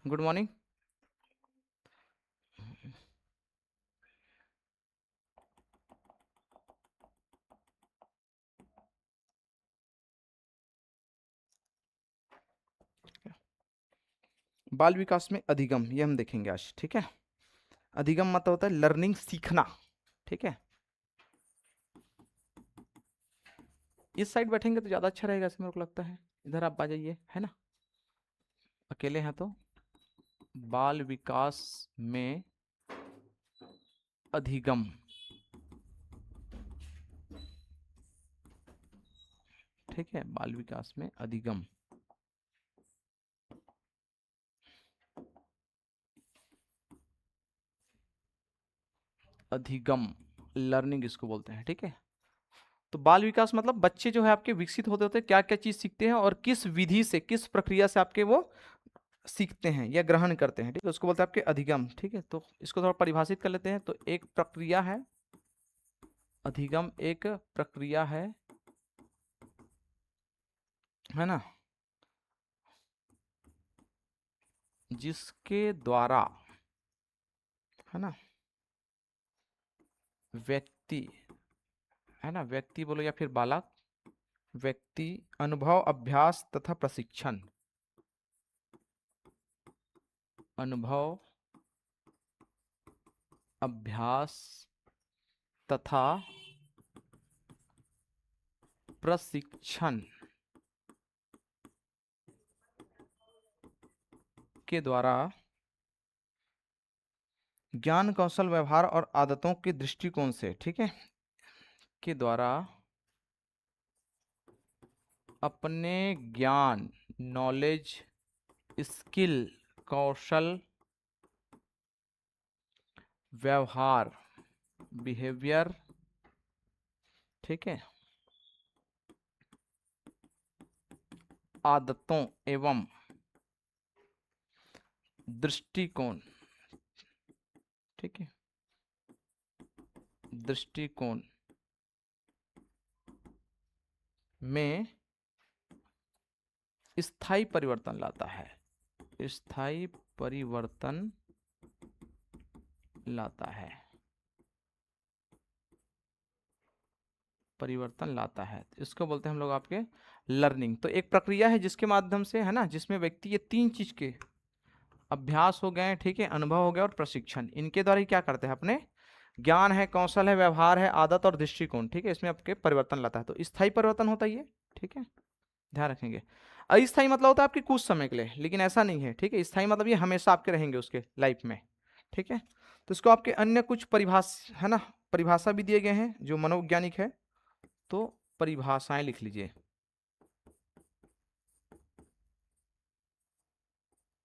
Good morning. बाल विकास में अधिगम ये हम देखेंगे आज, ठीक है। अधिगम मतलब होता है लर्निंग, सीखना, ठीक है। इस साइड बैठेंगे तो ज़्यादा अच्छा रहेगा, ऐसे मेरे को लगता है। इधर आप आ जाइए, है ना, अकेले हैं तो। बाल विकास में अधिगम, ठीक है। बाल विकास में अधिगम, अधिगम लर्निंग इसको बोलते हैं, ठीक है। तो बाल विकास मतलब बच्चे जो है आपके विकसित होते होते क्या क्या चीज सीखते हैं और किस विधि से, किस प्रक्रिया से आपके वो सीखते हैं या ग्रहण करते हैं, ठीक है। उसको बोलते हैं आपके अधिगम, ठीक है। तो इसको थोड़ा परिभाषित कर लेते हैं। तो एक प्रक्रिया है, अधिगम एक प्रक्रिया है ना, जिसके द्वारा, है ना, व्यक्ति, है ना, व्यक्ति बोलो या फिर बालक, व्यक्ति अनुभव, अभ्यास तथा प्रशिक्षण, अनुभव, अभ्यास तथा प्रशिक्षण के द्वारा ज्ञान, कौशल, व्यवहार और आदतों के दृष्टिकोण से, ठीक है, के द्वारा अपने ज्ञान, नॉलेज, स्किल, कौशल, व्यवहार, बिहेवियर, ठीक है, आदतों एवं दृष्टिकोण, ठीक है, दृष्टिकोण में स्थायी परिवर्तन लाता है, स्थायी परिवर्तन लाता है, परिवर्तन लाता है। इसको बोलते हैं हम लोग आपके लर्निंग। तो एक प्रक्रिया है जिसके माध्यम से, है ना, जिसमें व्यक्ति ये तीन चीज के अभ्यास हो गए, ठीक है, अनुभव हो गया और प्रशिक्षण, इनके द्वारा ही क्या करते हैं, अपने ज्ञान है, कौशल है, व्यवहार है, आदत और दृष्टिकोण, ठीक है, इसमें आपके परिवर्तन लाता है। तो स्थायी परिवर्तन होता है ये, ठीक है, ध्यान रखेंगे। अस्थायी मतलब होता है आपके कुछ समय के लिए, लेकिन ऐसा नहीं है, ठीक है। स्थायी मतलब ये हमेशा आपके रहेंगे उसके लाइफ में, ठीक है। तो इसको आपके अन्य कुछ परिभाषा, है ना, परिभाषा भी दिए गए हैं जो मनोवैज्ञानिक है। तो परिभाषाएं लिख लीजिए,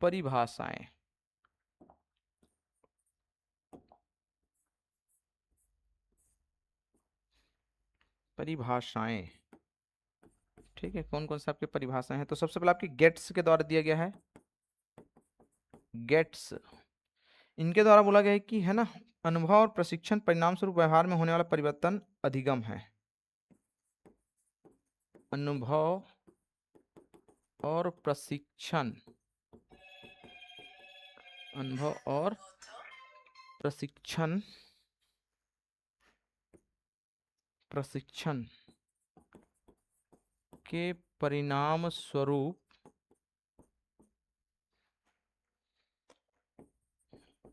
परिभाषाएं, परिभाषाएं, ठीक है। कौन कौन से आपके परिभाषाएं हैं? तो सबसे पहले आपकी गेट्स के द्वारा दिया गया है, गेट्स, इनके द्वारा बोला गया है कि, है ना, अनुभव और प्रशिक्षण परिणाम स्वरूप व्यवहार में होने वाला परिवर्तन अधिगम है। अनुभव और प्रशिक्षण, अनुभव और प्रशिक्षण, प्रशिक्षण के परिणाम स्वरूप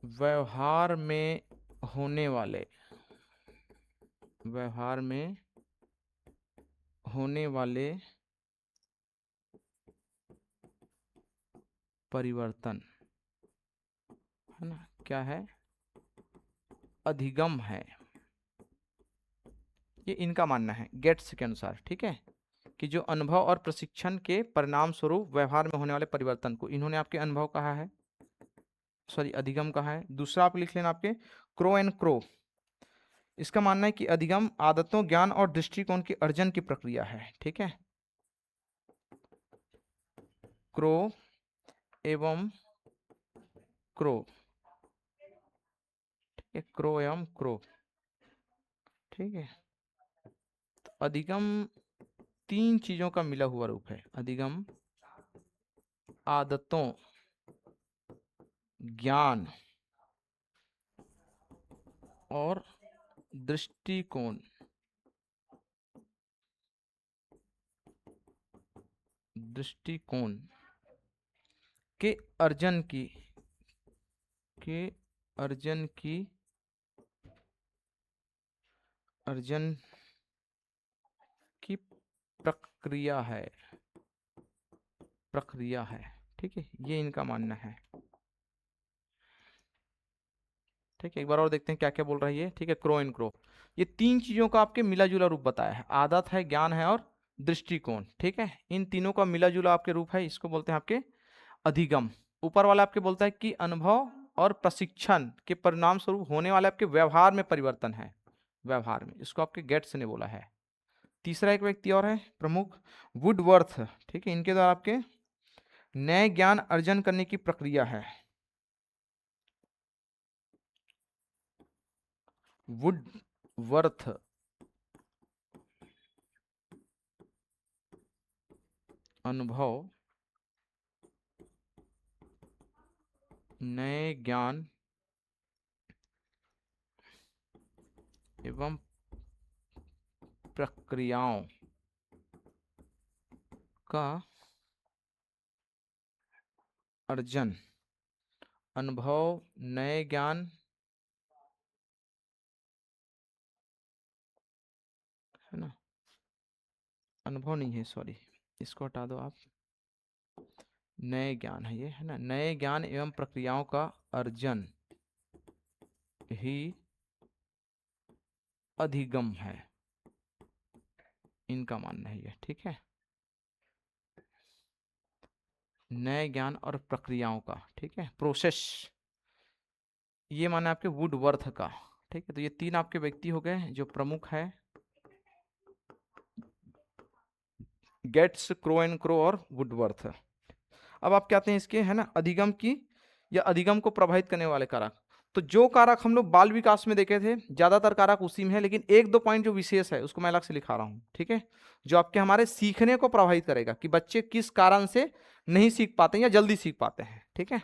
व्यवहार में होने वाले, व्यवहार में होने वाले परिवर्तन, है ना, क्या है, अधिगम है। ये इनका मानना है गेट्स के अनुसार, ठीक है, कि जो अनुभव और प्रशिक्षण के परिणाम स्वरूप व्यवहार में होने वाले परिवर्तन को इन्होंने आपके अनुभव कहा है, सॉरी अधिगम कहा है। दूसरा आप लिख लेना आपके क्रो एंड क्रो, इसका मानना है कि अधिगम आदतों, ज्ञान और दृष्टिकोण के अर्जन की प्रक्रिया है, ठीक है। क्रो एवं क्रो, ठीक है, क्रो एवं क्रो, ठीक है। तो अधिगम तीन चीजों का मिला हुआ रूप है। अधिगम आदतों ज्ञान और दृष्टिकोण के अर्जन की अर्जन की प्रक्रिया है। ठीक है, ये इनका मानना है। ठीक है, एक बार और देखते हैं क्या क्या बोल रहा है ये। ठीक है, क्रो एंड क्रो, ये तीन चीजों का आपके मिला जुला रूप बताया है। आदत है, ज्ञान है और दृष्टिकोण। ठीक है, इन तीनों का मिला जुला आपके रूप है, इसको बोलते हैं आपके अधिगम। ऊपर वाला आपके बोलता है कि अनुभव और प्रशिक्षण के परिणाम स्वरूप होने वाले आपके व्यवहार में परिवर्तन है, व्यवहार में, इसको आपके गेट्स ने बोला है। तीसरा एक व्यक्ति और है प्रमुख, वुडवर्थ। ठीक है, इनके द्वारा आपके नए ज्ञान अर्जन करने की प्रक्रिया है। वुडवर्थ अनुभव, नए ज्ञान एवं प्रक्रियाओं का अर्जन, अनुभव, नए ज्ञान, है ना, अनुभव नहीं है, सॉरी, इसको हटा दो आप, नए ज्ञान है ये, है ना, नए ज्ञान एवं प्रक्रियाओं का अर्जन ही अधिगम है, इनका मानना है ये। ठीक है, नए ज्ञान और प्रक्रियाओं का, ठीक है, प्रोसेस, ये माना आपके वुडवर्थ का। ठीक है, तो ये तीन आपके व्यक्ति हो गए जो प्रमुख है, गेट्स, क्रो एंड क्रो और वुडवर्थ। अब आप कहते हैं इसके, है ना, अधिगम की या अधिगम को प्रभावित करने वाले कारक। तो जो कारक हम लोग बाल विकास में देखे थे, ज्यादातर कारक उसी में है, लेकिन एक दो पॉइंट जो विशेष है उसको मैं अलग से लिखा रहा हूं। ठीक है, जो आपके हमारे सीखने को प्रभावित करेगा कि बच्चे किस कारण से नहीं सीख पाते हैं या जल्दी सीख पाते हैं। ठीक है,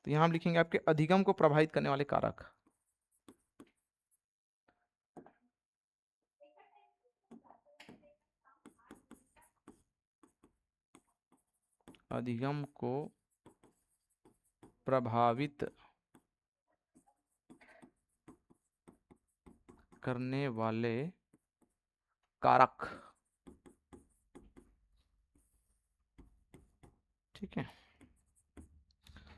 तो यहां हम लिखेंगे आपके अधिगम को प्रभावित करने वाले कारक। अधिगम को प्रभावित करने वाले कारक। ठीक है,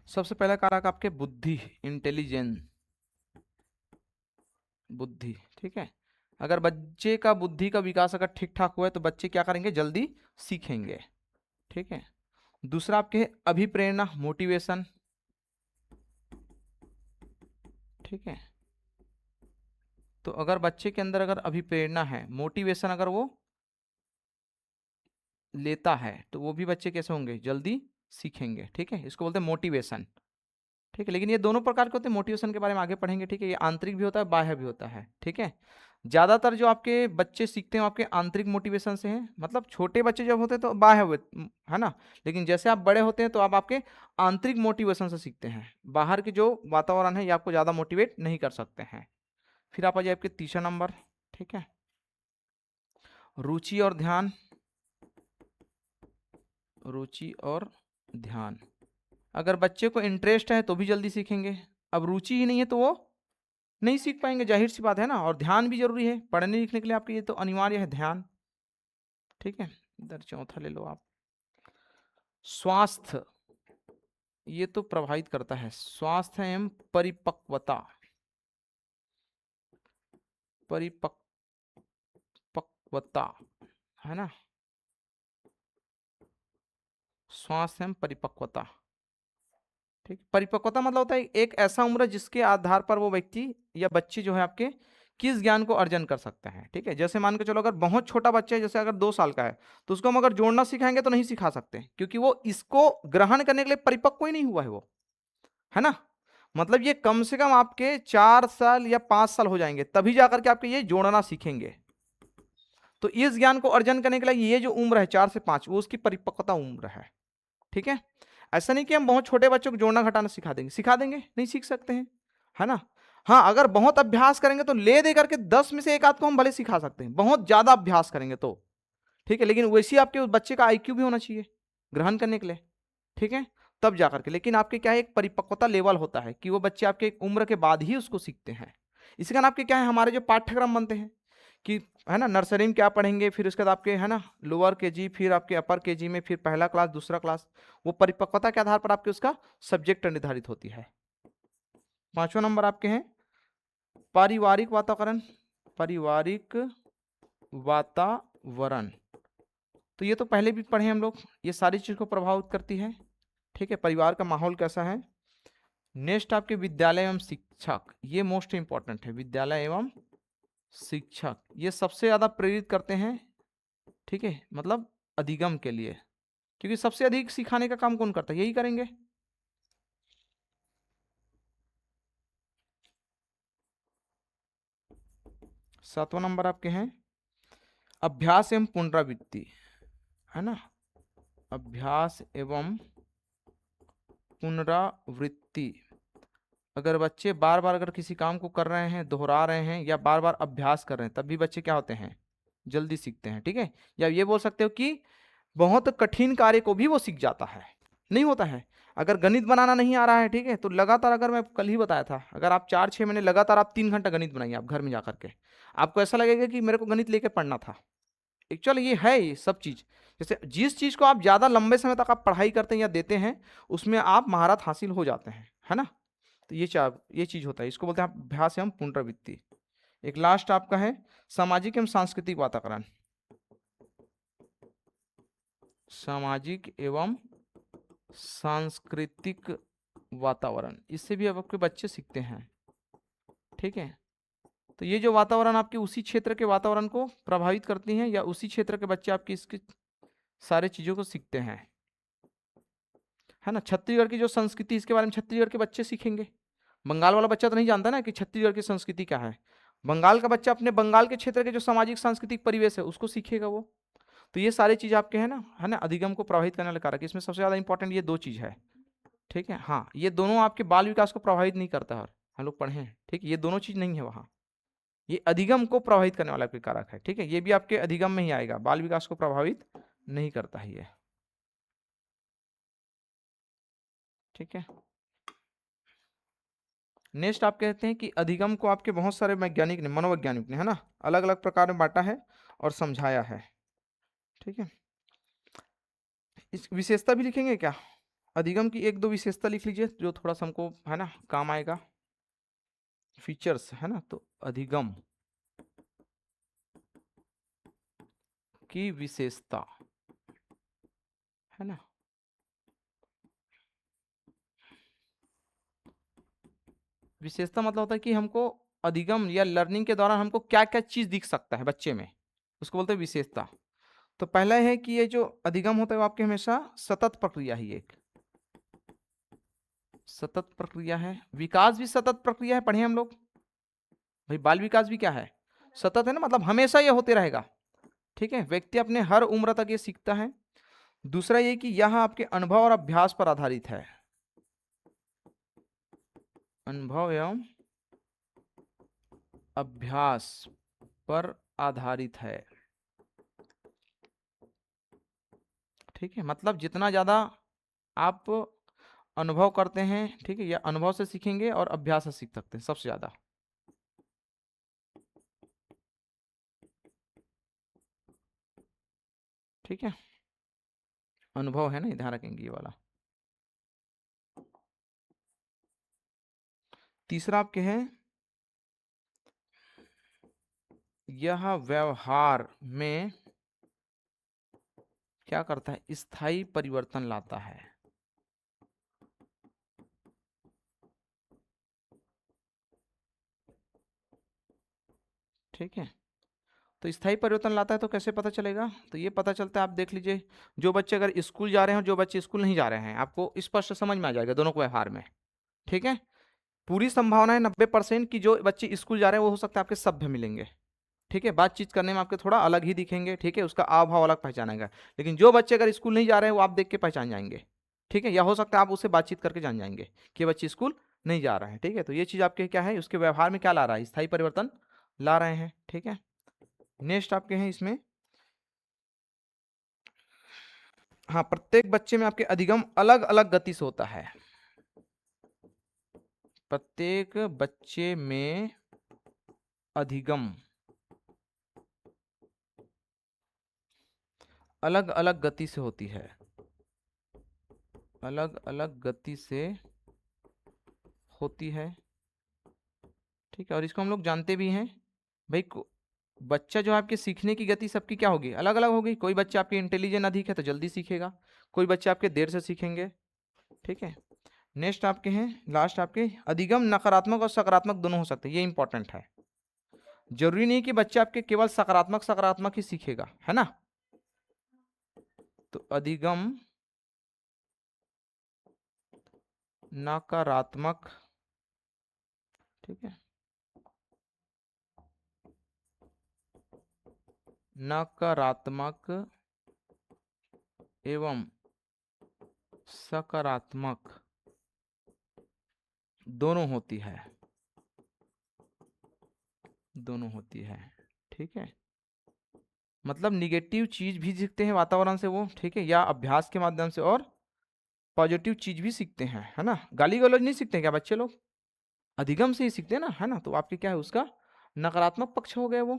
सबसे पहला कारक आपके बुद्धि, इंटेलिजेंस, बुद्धि। ठीक है, अगर बच्चे का बुद्धि का विकास अगर ठीक ठाक हुआ है तो बच्चे क्या करेंगे, जल्दी सीखेंगे। ठीक है, दूसरा आपके अभिप्रेरणा, मोटिवेशन। ठीक है, तो अगर बच्चे के अंदर अगर अभिप्रेरणा है, मोटिवेशन अगर वो लेता है तो वो भी बच्चे कैसे होंगे, जल्दी सीखेंगे। ठीक है, इसको बोलते हैं मोटिवेशन। ठीक है, लेकिन ये दोनों प्रकार के होते हैं, मोटिवेशन के बारे में आगे पढ़ेंगे। ठीक है, ये आंतरिक भी होता है, बाह्य भी होता है। ठीक है, ज्यादातर जो आपके बच्चे सीखते हैं आपके आंतरिक मोटिवेशन से हैं, मतलब छोटे बच्चे जब होते हैं तो बाह्य है ना, लेकिन जैसे आप बड़े होते हैं तो आप आपके आंतरिक मोटिवेशन से सीखते हैं, बाहर के जो वातावरण है ये आपको ज्यादा मोटिवेट नहीं कर सकते हैं। फिर आप आ जाए आपके तीसरा नंबर। ठीक है, रुचि और ध्यान, रुचि और ध्यान, अगर बच्चे को इंटरेस्ट है तो भी जल्दी सीखेंगे, अब रुचि ही नहीं है तो वो नहीं सीख पाएंगे, जाहिर सी बात है ना। और ध्यान भी जरूरी है पढ़ने लिखने के लिए, आपके ये तो अनिवार्य है ध्यान। ठीक है, इधर चौथा ले लो आप, स्वास्थ्य, ये तो प्रभावित करता है, स्वास्थ्य एवं परिपक्वता, परिपक्वता, है ना, स्वास्थ्य एवं परिपक्वता। ठीक, परिपक्वता मतलब होता है एक ऐसा उम्र जिसके आधार पर वो व्यक्ति या बच्चे जो है आपके किस ज्ञान को अर्जन कर सकते हैं। ठीक है, जैसे मान के चलो अगर बहुत छोटा बच्चा है, जैसे अगर 2 साल का है, तो उसको हम अगर जोड़ना सिखाएंगे तो नहीं सिखा सकते, क्योंकि वो इसको ग्रहण करने के लिए परिपक्व ही नहीं हुआ है वो, है ना। मतलब ये कम से कम आपके 4 साल या 5 साल हो जाएंगे तभी जाकर के आपके ये जोड़ना सीखेंगे। तो इस ज्ञान को अर्जन करने के लिए ये जो उम्र है 4 से 5, वो उसकी परिपक्वता उम्र है। ठीक है। ऐसा नहीं कि हम बहुत छोटे बच्चों को जोड़ना घटाना सिखा देंगे, नहीं सीख सकते हैं, है ना। हाँ, अगर बहुत अभ्यास करेंगे तो ले दे करके 10 में से एक आध को हम भले सिखा सकते हैं, बहुत ज्यादा अभ्यास करेंगे तो, ठीक है। लेकिन वैसे आपके उस बच्चे का आईक्यू भी होना चाहिए ग्रहण करने के लिए, ठीक है, तब जाकर के। लेकिन आपके क्या है, एक परिपक्वता लेवल होता है कि वो बच्चे आपके एक उम्र के बाद ही उसको सीखते हैं। इसी कारण आपके क्या है, हमारे जो पाठ्यक्रम बनते हैं कि, है ना, नर्सरी में क्या पढ़ेंगे, फिर उसके बाद आपके, है ना, लोअर केजी, फिर आपके अपर केजी में, फिर पहला क्लास, दूसरा क्लास, वो परिपक्वता के आधार पर आपके उसका सब्जेक्ट निर्धारित होती है। 5वां नंबर आपके हैं पारिवारिक वातावरण। पारिवारिक वातावरण, तो ये तो पहले भी पढ़े हम लोग, ये सारी चीज को प्रभावित करती है, ठीक है। परिवार का माहौल कैसा है। नेक्स्ट आपके विद्यालय एवं शिक्षक, ये मोस्ट इंपॉर्टेंट है। विद्यालय एवं शिक्षक ये सबसे ज्यादा प्रेरित करते हैं, ठीक है, मतलब अधिगम के लिए, क्योंकि सबसे अधिक सिखाने का काम कौन करता है, यही करेंगे। सातवां नंबर आपके हैं अभ्यास एवं पुनरावृत्ति, है ना, अभ्यास एवं पुनरावृत्ति। अगर बच्चे बार बार अगर किसी काम को कर रहे हैं, दोहरा रहे हैं, या बार बार अभ्यास कर रहे हैं, तब भी बच्चे क्या होते हैं, जल्दी सीखते हैं, ठीक है। या ये बोल सकते हो कि बहुत कठिन कार्य को भी वो सीख जाता है। नहीं होता है, अगर गणित बनाना नहीं आ रहा है, ठीक है, तो लगातार, अगर मैं कल ही बताया था, अगर आप 4-6 महीने लगातार आप 3 घंटा गणित बनाइए आप घर में जाकर के, आपको ऐसा लगेगा कि मेरे को गणित लेके पढ़ना था। एक्चुअली ये है, ये सब चीज, जैसे जिस चीज को आप ज्यादा लंबे समय तक आप पढ़ाई करते हैं या देते हैं, उसमें आप महारत हासिल हो जाते हैं, है ना। तो ये चीज होता है, इसको बोलते हैं आप अभ्यास एवं पुनरावृत्ति। एक लास्ट आपका है सामाजिक एवं सांस्कृतिक वातावरण। सामाजिक एवं सांस्कृतिक वातावरण, इससे भी अब आपके बच्चे सीखते हैं, ठीक है। तो ये जो वातावरण आपके उसी क्षेत्र के वातावरण को प्रभावित करती हैं, या उसी क्षेत्र के बच्चे आपकी इसकी सारे चीजों को सीखते हैं, है ना। छत्तीसगढ़ की जो संस्कृति, इसके बारे में छत्तीसगढ़ के बच्चे सीखेंगे। बंगाल वाला बच्चा तो नहीं जानता ना कि छत्तीसगढ़ की संस्कृति क्या है। बंगाल का बच्चा अपने बंगाल के क्षेत्र के जो सामाजिक सांस्कृतिक परिवेश है उसको सीखेगा वो। तो ये सारी चीज आपके, है ना, अधिगम को प्रभावित करने वाले कारक। इसमें सबसे ज्यादा इंपॉर्टेंट ये 2 चीज है, ठीक है। हाँ, ये दोनों आपके बाल विकास को प्रभावित नहीं करता है, हम लोग पढ़े हैं, ठीक है, ये दोनों चीज नहीं है वहाँ। ये अधिगम को प्रभावित करने वाला आपके कारक है, ठीक है। ये भी आपके अधिगम में ही आएगा, बाल विकास को प्रभावित नहीं करता है ये, ठीक है। नेक्स्ट आप कहते हैं कि अधिगम को आपके बहुत सारे वैज्ञानिक ने, मनोवैज्ञानिक ने, है ना, अलग अलग प्रकार में बांटा है और समझाया है, ठीक है। इस विशेषता भी लिखेंगे क्या, अधिगम की 1-2 विशेषता लिख लीजिए जो थोड़ा सा हमको, है ना, काम आएगा। फीचर्स, है ना, तो अधिगम की विशेषता, है ना, विशेषता मतलब होता है कि हमको अधिगम या लर्निंग के दौरान हमको क्या क्या चीज दिख सकता है बच्चे में, उसको बोलते हैं विशेषता। तो पहला है कि ये जो अधिगम होता है वो आपके हमेशा सतत प्रक्रिया ही, एक सतत प्रक्रिया है। विकास भी सतत प्रक्रिया है, पढ़े हम लोग भाई, बाल विकास भी क्या है, सतत है ना, मतलब हमेशा ये होते रहेगा, ठीक है। व्यक्ति अपने हर उम्र तक ये सीखता है। दूसरा ये कि यह आपके अनुभव और अभ्यास पर आधारित है, अनुभव एवं अभ्यास पर आधारित है, ठीक है। मतलब जितना ज्यादा आप अनुभव करते हैं, ठीक है, या अनुभव से सीखेंगे और अभ्यास से सीख सकते हैं सबसे ज्यादा, ठीक है। अनुभव है ना, ध्यान रखेंगे ये वाला। तीसरा आपके हैं यह व्यवहार में क्या करता है, स्थायी परिवर्तन लाता है, ठीक है। तो स्थायी परिवर्तन लाता है तो कैसे पता चलेगा, तो ये पता चलता है, आप देख लीजिए, जो बच्चे अगर स्कूल जा रहे हैं, जो बच्चे स्कूल नहीं जा रहे हैं, आपको स्पष्ट समझ में आ जाएगा दोनों को व्यवहार में, ठीक है। पूरी संभावना है 90% कि जो बच्चे स्कूल जा रहे हैं वो हो सकता है आपके सभ्य मिलेंगे, ठीक है, बातचीत करने में आपके थोड़ा अलग ही दिखेंगे, ठीक है, उसका हाव भाव अलग पहचानेगा। लेकिन जो बच्चे अगर स्कूल नहीं जा रहे हैं वो आप देख के पहचान जाएंगे, ठीक है, या हो सकता है आप उससे बातचीत करके जान जाएंगे कि बच्चे स्कूल नहीं जा रहे हैं। ठीक है, तो ये चीज आपके क्या है, उसके व्यवहार में क्या ला रहा है, स्थायी परिवर्तन ला रहे हैं। ठीक है, नेक्स्ट आपके हैं इसमें, हाँ, प्रत्येक बच्चे में आपके अधिगम अलग अलग गति से होता है। प्रत्येक बच्चे में अधिगम अलग अलग गति से होती है, अलग अलग गति से होती है। ठीक है, और इसको हम लोग जानते भी हैं भाई, बच्चा जो आपके सीखने की गति सबकी क्या होगी, अलग अलग होगी। कोई बच्चा आपके इंटेलिजेंट अधिक है तो जल्दी सीखेगा, कोई बच्चे आपके देर से सीखेंगे। ठीक है, नेक्स्ट आपके हैं, लास्ट आपके, अधिगम नकारात्मक और सकारात्मक दोनों हो सकते हैं, ये इंपॉर्टेंट है। जरूरी नहीं कि बच्चा आपके केवल सकारात्मक सकारात्मक ही सीखेगा, है ना। तो अधिगम नकारात्मक, ठीक है, नकारात्मक एवं सकारात्मक दोनों होती है, दोनों होती है। ठीक है, मतलब निगेटिव चीज भी सीखते हैं वातावरण से वो, ठीक है, या अभ्यास के माध्यम से, और पॉजिटिव चीज भी सीखते हैं, है ना। गाली गलौज नहीं सीखते क्या बच्चे लोग, अधिगम से ही सीखते हैं ना, है ना। तो आपके क्या है, उसका नकारात्मक पक्ष हो गया वो।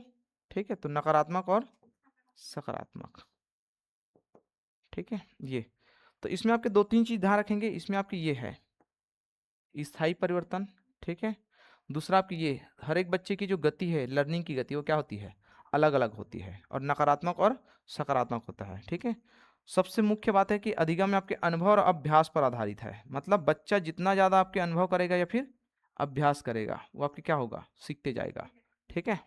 ठीक है, तो नकारात्मक और सकारात्मक। ठीक है, ये तो इसमें आपके दो तीन चीज ध्यान रखेंगे। इसमें आपकी ये है स्थायी परिवर्तन, ठीक है। दूसरा आपकी ये, हर एक बच्चे की जो गति है, लर्निंग की गति, वो क्या होती है, अलग अलग होती है, और नकारात्मक और सकारात्मक होता है। ठीक है, सबसे मुख्य बात है कि अधिगम में आपके अनुभव और अभ्यास पर आधारित है। मतलब बच्चा जितना ज़्यादा आपके अनुभव करेगा या फिर अभ्यास करेगा, वो आपके क्या होगा, सीखते जाएगा। ठीक है,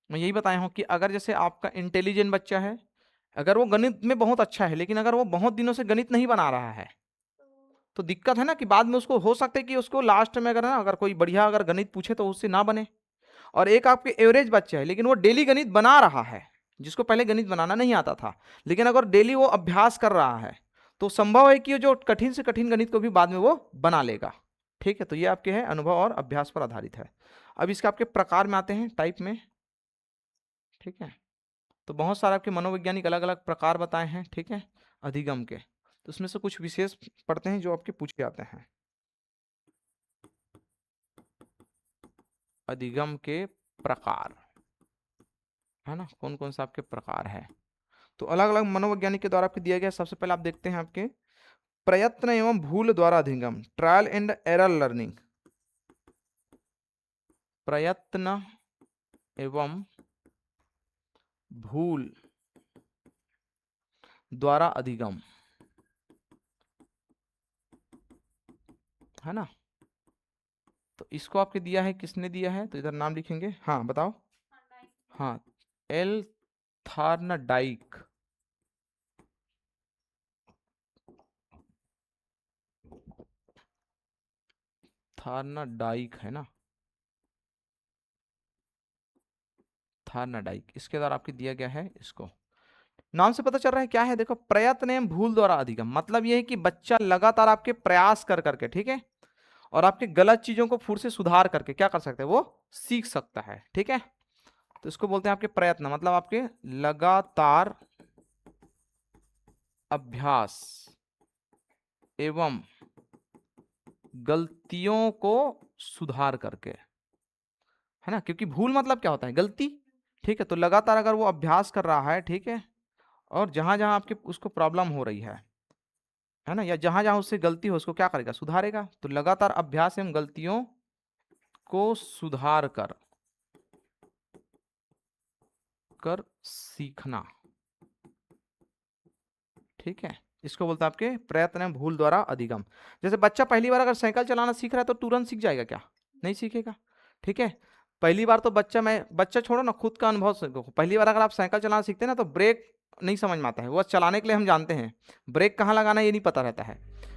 मैं यही बताया हूँ कि अगर जैसे आपका इंटेलिजेंट बच्चा है, अगर वो गणित में बहुत अच्छा है, लेकिन अगर वो बहुत दिनों से गणित नहीं बना रहा है, तो दिक्कत है ना कि बाद में उसको हो सकता है कि उसको लास्ट में अगर ना, अगर कोई बढ़िया अगर गणित पूछे तो उससे ना बने। और एक आपके एवरेज बच्चा है लेकिन वो डेली गणित बना रहा है, जिसको पहले गणित बनाना नहीं आता था, लेकिन अगर डेली वो अभ्यास कर रहा है, तो संभव है कि जो कठिन से कठिन गणित को भी बाद में वो बना लेगा। ठीक है, तो ये आपके है अनुभव और अभ्यास पर आधारित है। अब इसके आपके प्रकार में आते हैं, टाइप में। ठीक है, तो बहुत सारे आपके मनोवैज्ञानिक अलग अलग प्रकार बताए हैं, ठीक है, अधिगम के। तो उसमें से कुछ विशेष पढ़ते हैं जो आपके पूछे जाते हैं। अधिगम के प्रकार, है ना, कौन कौन सा आपके प्रकार है। तो अलग अलग मनोवैज्ञानिक के द्वारा आपको दिया गया। सबसे पहले आप देखते हैं आपके प्रयत्न एवं भूल द्वारा अधिगम, ट्रायल एंड एरर लर्निंग। प्रयत्न एवं भूल द्वारा अधिगम, है ना। तो इसको आपके दिया है, किसने दिया है, तो इधर नाम लिखेंगे। हाँ बताओ। हाँ, एल थार्नडाइक। थार्नडाइक है ना, थार्नडाइक, इसके द्वारा आपके दिया गया है। इसको नाम से पता चल रहा है क्या है, देखो, प्रयत्न एवं भूल द्वारा अधिगम, मतलब ये है कि बच्चा लगातार आपके प्रयास कर करके, ठीक है, और आपके गलत चीजों को फिर से सुधार करके क्या कर सकते हैं, वो सीख सकता है। ठीक है, तो इसको बोलते हैं आपके प्रयत्न, मतलब आपके लगातार अभ्यास एवं गलतियों को सुधार करके, है ना, क्योंकि भूल मतलब क्या होता है, गलती। ठीक है, तो लगातार अगर वो अभ्यास कर रहा है, ठीक है, और जहां जहां आपके उसको प्रॉब्लम हो रही है ना, या जहां जहां उससे गलती हो उसको क्या करेगा, सुधारेगा। तो लगातार अभ्यास एवं गलतियों को सुधार कर कर सीखना। ठीक है, इसको बोलते हैं आपके प्रयत्न एवं भूल द्वारा अधिगम। जैसे बच्चा पहली बार अगर साइकिल चलाना सीख रहा है तो तुरंत सीख जाएगा क्या, नहीं सीखेगा। ठीक है, पहली बार तो बच्चा छोड़ो ना, खुद का अनुभव से देखो, पहली बार अगर आप साइकिल चलाना सीखते हैं ना, तो ब्रेक नहीं समझ में आता है, वो चलाने के लिए हम जानते हैं, ब्रेक कहाँ लगाना ये नहीं पता रहता है।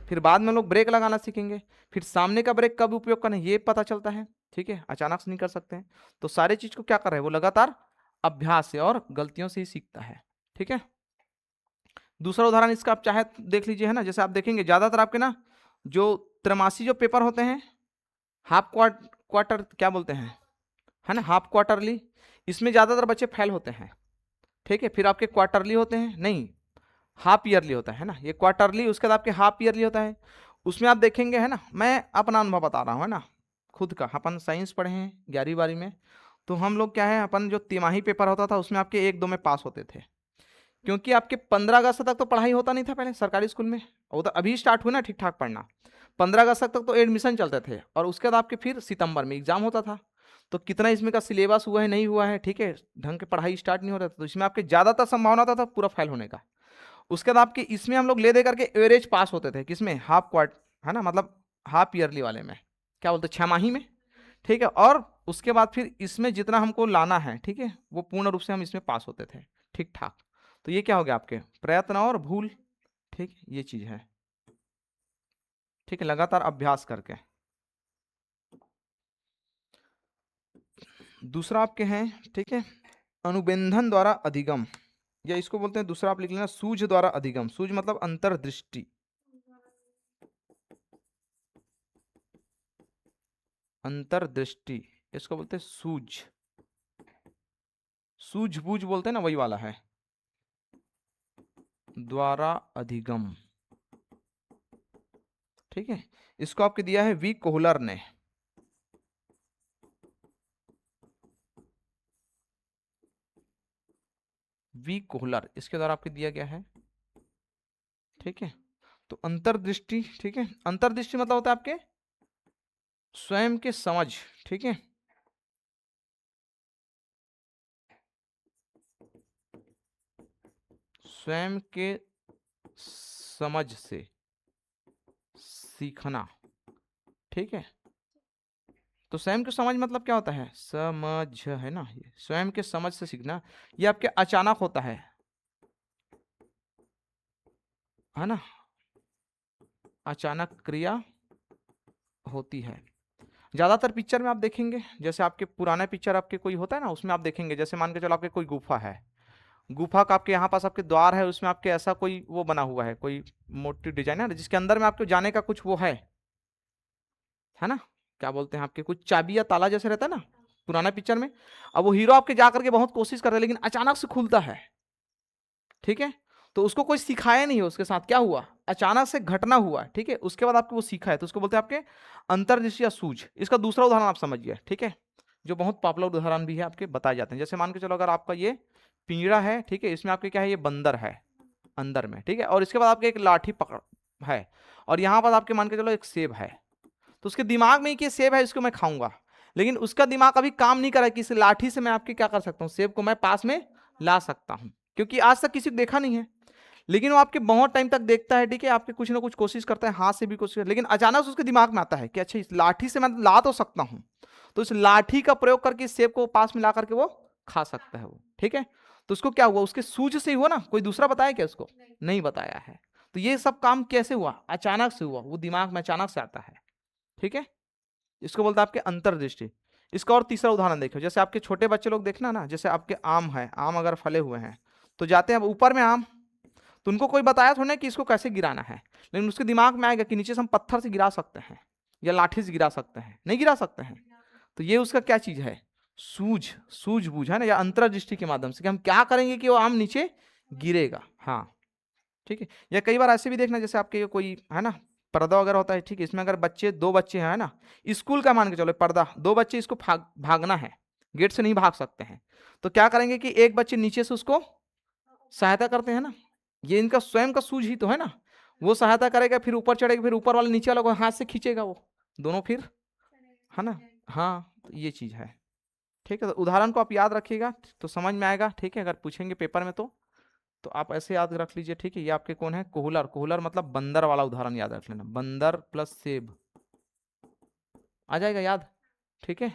फिर बाद में लोग ब्रेक लगाना सीखेंगे, फिर सामने का ब्रेक कब उपयोग करना है ये पता चलता है। ठीक है, अचानक से नहीं कर सकते हैं। तो सारे चीज को क्या कर रहे हैं, वो लगातार अभ्यास से और गलतियों से ही सीखता है। ठीक है, दूसरा उदाहरण इसका आप चाहे देख लीजिए, है ना, जैसे आप देखेंगे ज्यादातर आपके ना जो त्रैमासिक जो पेपर होते हैं, हाफ क्वार्टर क्या बोलते हैं, है ना, हाफ क्वार्टरली, इसमें ज्यादातर बच्चे फेल होते हैं। ठीक है, फिर आपके क्वार्टरली होते हैं, नहीं हाफ ईयरली होता है ना, ये क्वार्टरली, उसके बाद आपके हाफ ईयरली होता है। उसमें आप देखेंगे, है ना, मैं अपना अनुभव बता रहा हूँ, है ना, खुद का। अपन साइंस पढ़े हैं 11वीं 12वीं में, तो हम लोग क्या है, अपन जो तिमाही पेपर होता था उसमें आपके 1 2 में पास होते थे, क्योंकि आपके 15 अगस्त तक तो पढ़ाई होता नहीं था पहले सरकारी स्कूल में, वो तो अभी स्टार्ट हुआ ना ठीक ठाक पढ़ना। 15 अगस्त तक तो एडमिशन चलते थे, और उसके बाद आपके फिर सितंबर में एग्जाम होता था। तो कितना इसमें का सिलेबस हुआ है नहीं हुआ है, ठीक है, ढंग के पढ़ाई स्टार्ट नहीं हो रहा था, तो इसमें आपके ज्यादातर संभावना होता था पूरा फेल होने का। उसके बाद आपके इसमें हम लोग ले दे करके एवरेज पास होते थे, किसमें, हाफ क्वार्ट, है ना, मतलब हाफ ईयरली वाले में, क्या बोलते हैं, 6 माही में। ठीक है, और उसके बाद फिर इसमें जितना हमको लाना है, ठीक है, वो पूर्ण रूप से हम इसमें पास होते थे ठीक ठाक। तो ये क्या हो गया आपके प्रयत्न और भूल, ठीक, ये चीज है। ठीक है, लगातार अभ्यास करके। दूसरा आपके हैं, ठीक है, अनुबंधन द्वारा अधिगम, या इसको बोलते हैं, दूसरा आप लिख लेना, सूझ द्वारा अधिगम। सूझ मतलब अंतर्दृष्टि, अंतर्दृष्टि, इसको बोलते हैं सूझ, सूझबूझ बोलते हैं ना, वही वाला है, द्वारा अधिगम। ठीक है, इसको आपके दिया है वी कोहलर ने। वी कोहलर, इसके द्वारा आपके दिया गया है। ठीक है, तो अंतर्दृष्टि, ठीक है, अंतर्दृष्टि मतलब होता है आपके स्वयं के समझ। ठीक है, स्वयं के समझ से सीखना। ठीक है, तो स्वयं की समझ मतलब क्या होता है, समझ, है ना, ये स्वयं के समझ से सीखना, ये आपके अचानक होता है ना, अचानक क्रिया होती है। ज्यादातर पिक्चर में आप देखेंगे, जैसे आपके पुराने पिक्चर आपके कोई होता है ना, उसमें आप देखेंगे, जैसे मान के चलो आपके कोई गुफा है, गुफा का आपके यहाँ पास आपके द्वार है, उसमें आपके ऐसा कोई वो बना हुआ है, कोई मोटी डिजाइन है जिसके अंदर में आपको जाने का कुछ वो है ना, क्या बोलते हैं, आपके कुछ चाबी या ताला जैसे रहता है ना पुराना पिक्चर में। अब वो हीरो आपके जा करके बहुत कोशिश कर रहे हैं, लेकिन अचानक से खुलता है। ठीक है, तो उसको कोई सिखाया नहीं है, उसके साथ क्या हुआ, अचानक से घटना हुआ। ठीक है, उसके बाद आपको वो सीखा है, तो उसको बोलते हैं आपके अंतर्दृष्टि या सूझ। इसका दूसरा उदाहरण आप समझिए, ठीक है, जो बहुत पॉपुलर उदाहरण भी है आपके बताए जाते हैं। जैसे मान के चलो, अगर आपका ये पिंजरा है, ठीक है, इसमें आपके क्या है, ये बंदर है अंदर में, ठीक है, और इसके बाद आपके एक लाठी पकड़ है, और यहाँ पर आपके मान के चलो एक सेब है, तो उसके दिमाग में कि सेब है, इसको मैं खाऊंगा, लेकिन उसका दिमाग अभी काम नहीं कर रहा है कि इस लाठी से मैं आपके क्या कर सकता हूँ, सेब को मैं पास में ला सकता हूँ, क्योंकि आज तक किसी को देखा नहीं है। लेकिन वो आपके बहुत टाइम तक देखता है, ठीक है, आपके कुछ ना कुछ कोशिश करता है, हाथ से भी कोशिश, लेकिन अचानक से उसके दिमाग में आता है कि अच्छा इस लाठी से मैं ला तो सकता हूँ, तो इस लाठी का प्रयोग करके इस सेब को पास में ला करके वो खा सकता है वो। ठीक है, तो उसको क्या हुआ, उसके सूझ से ही हुआ ना, कोई दूसरा बताया क्या उसको, नहीं बताया है। तो ये सब काम कैसे हुआ, अचानक से हुआ, वो दिमाग में अचानक से आता है। ठीक है, इसको बोलते हैं आपके अंतर्दृष्टि। इसका और तीसरा उदाहरण देखो, जैसे आपके छोटे बच्चे लोग देखना ना, जैसे आपके आम है, आम अगर फले हुए हैं तो जाते हैं अब ऊपर में आम, तो उनको कोई बताया थोड़ा ना कि इसको कैसे गिराना है, लेकिन उसके दिमाग में आएगा कि नीचे से हम पत्थर से गिरा सकते हैं या लाठी से गिरा सकते हैं, नहीं गिरा सकते हैं। तो ये उसका क्या चीज है, सूझ, सूझबूझ, है ना, या अंतर्दृष्टि के माध्यम से कि हम क्या करेंगे कि वो आम नीचे गिरेगा। हाँ, ठीक है, या कई बार ऐसे भी देखना, जैसे आपके कोई है ना पर्दा वगैरह होता है, ठीक है, इसमें अगर बच्चे, 2 बच्चे हैं ना, स्कूल का मान के चलो पर्दा, 2 बच्चे इसको भागना है, गेट से नहीं भाग सकते हैं, तो क्या करेंगे कि एक बच्चे नीचे से उसको सहायता करते हैं ना, ये इनका स्वयं का सूझ ही तो है ना, वो सहायता करेगा, फिर ऊपर चढ़ेगा, फिर ऊपर वाले नीचे वाले को हाथ से खींचेगा वो, दोनों फिर, है ना। हाँ, तो ये चीज है। ठीक है, तो उदाहरण को आप याद रखिएगा तो समझ में आएगा। ठीक है, अगर पूछेंगे पेपर में तो आप ऐसे याद रख लीजिए। ठीक है, ये आपके कौन है, कोहलर, कोहलर मतलब बंदर वाला उदाहरण याद रख लेना, बंदर प्लस सेब आ जाएगा याद। ठीक है,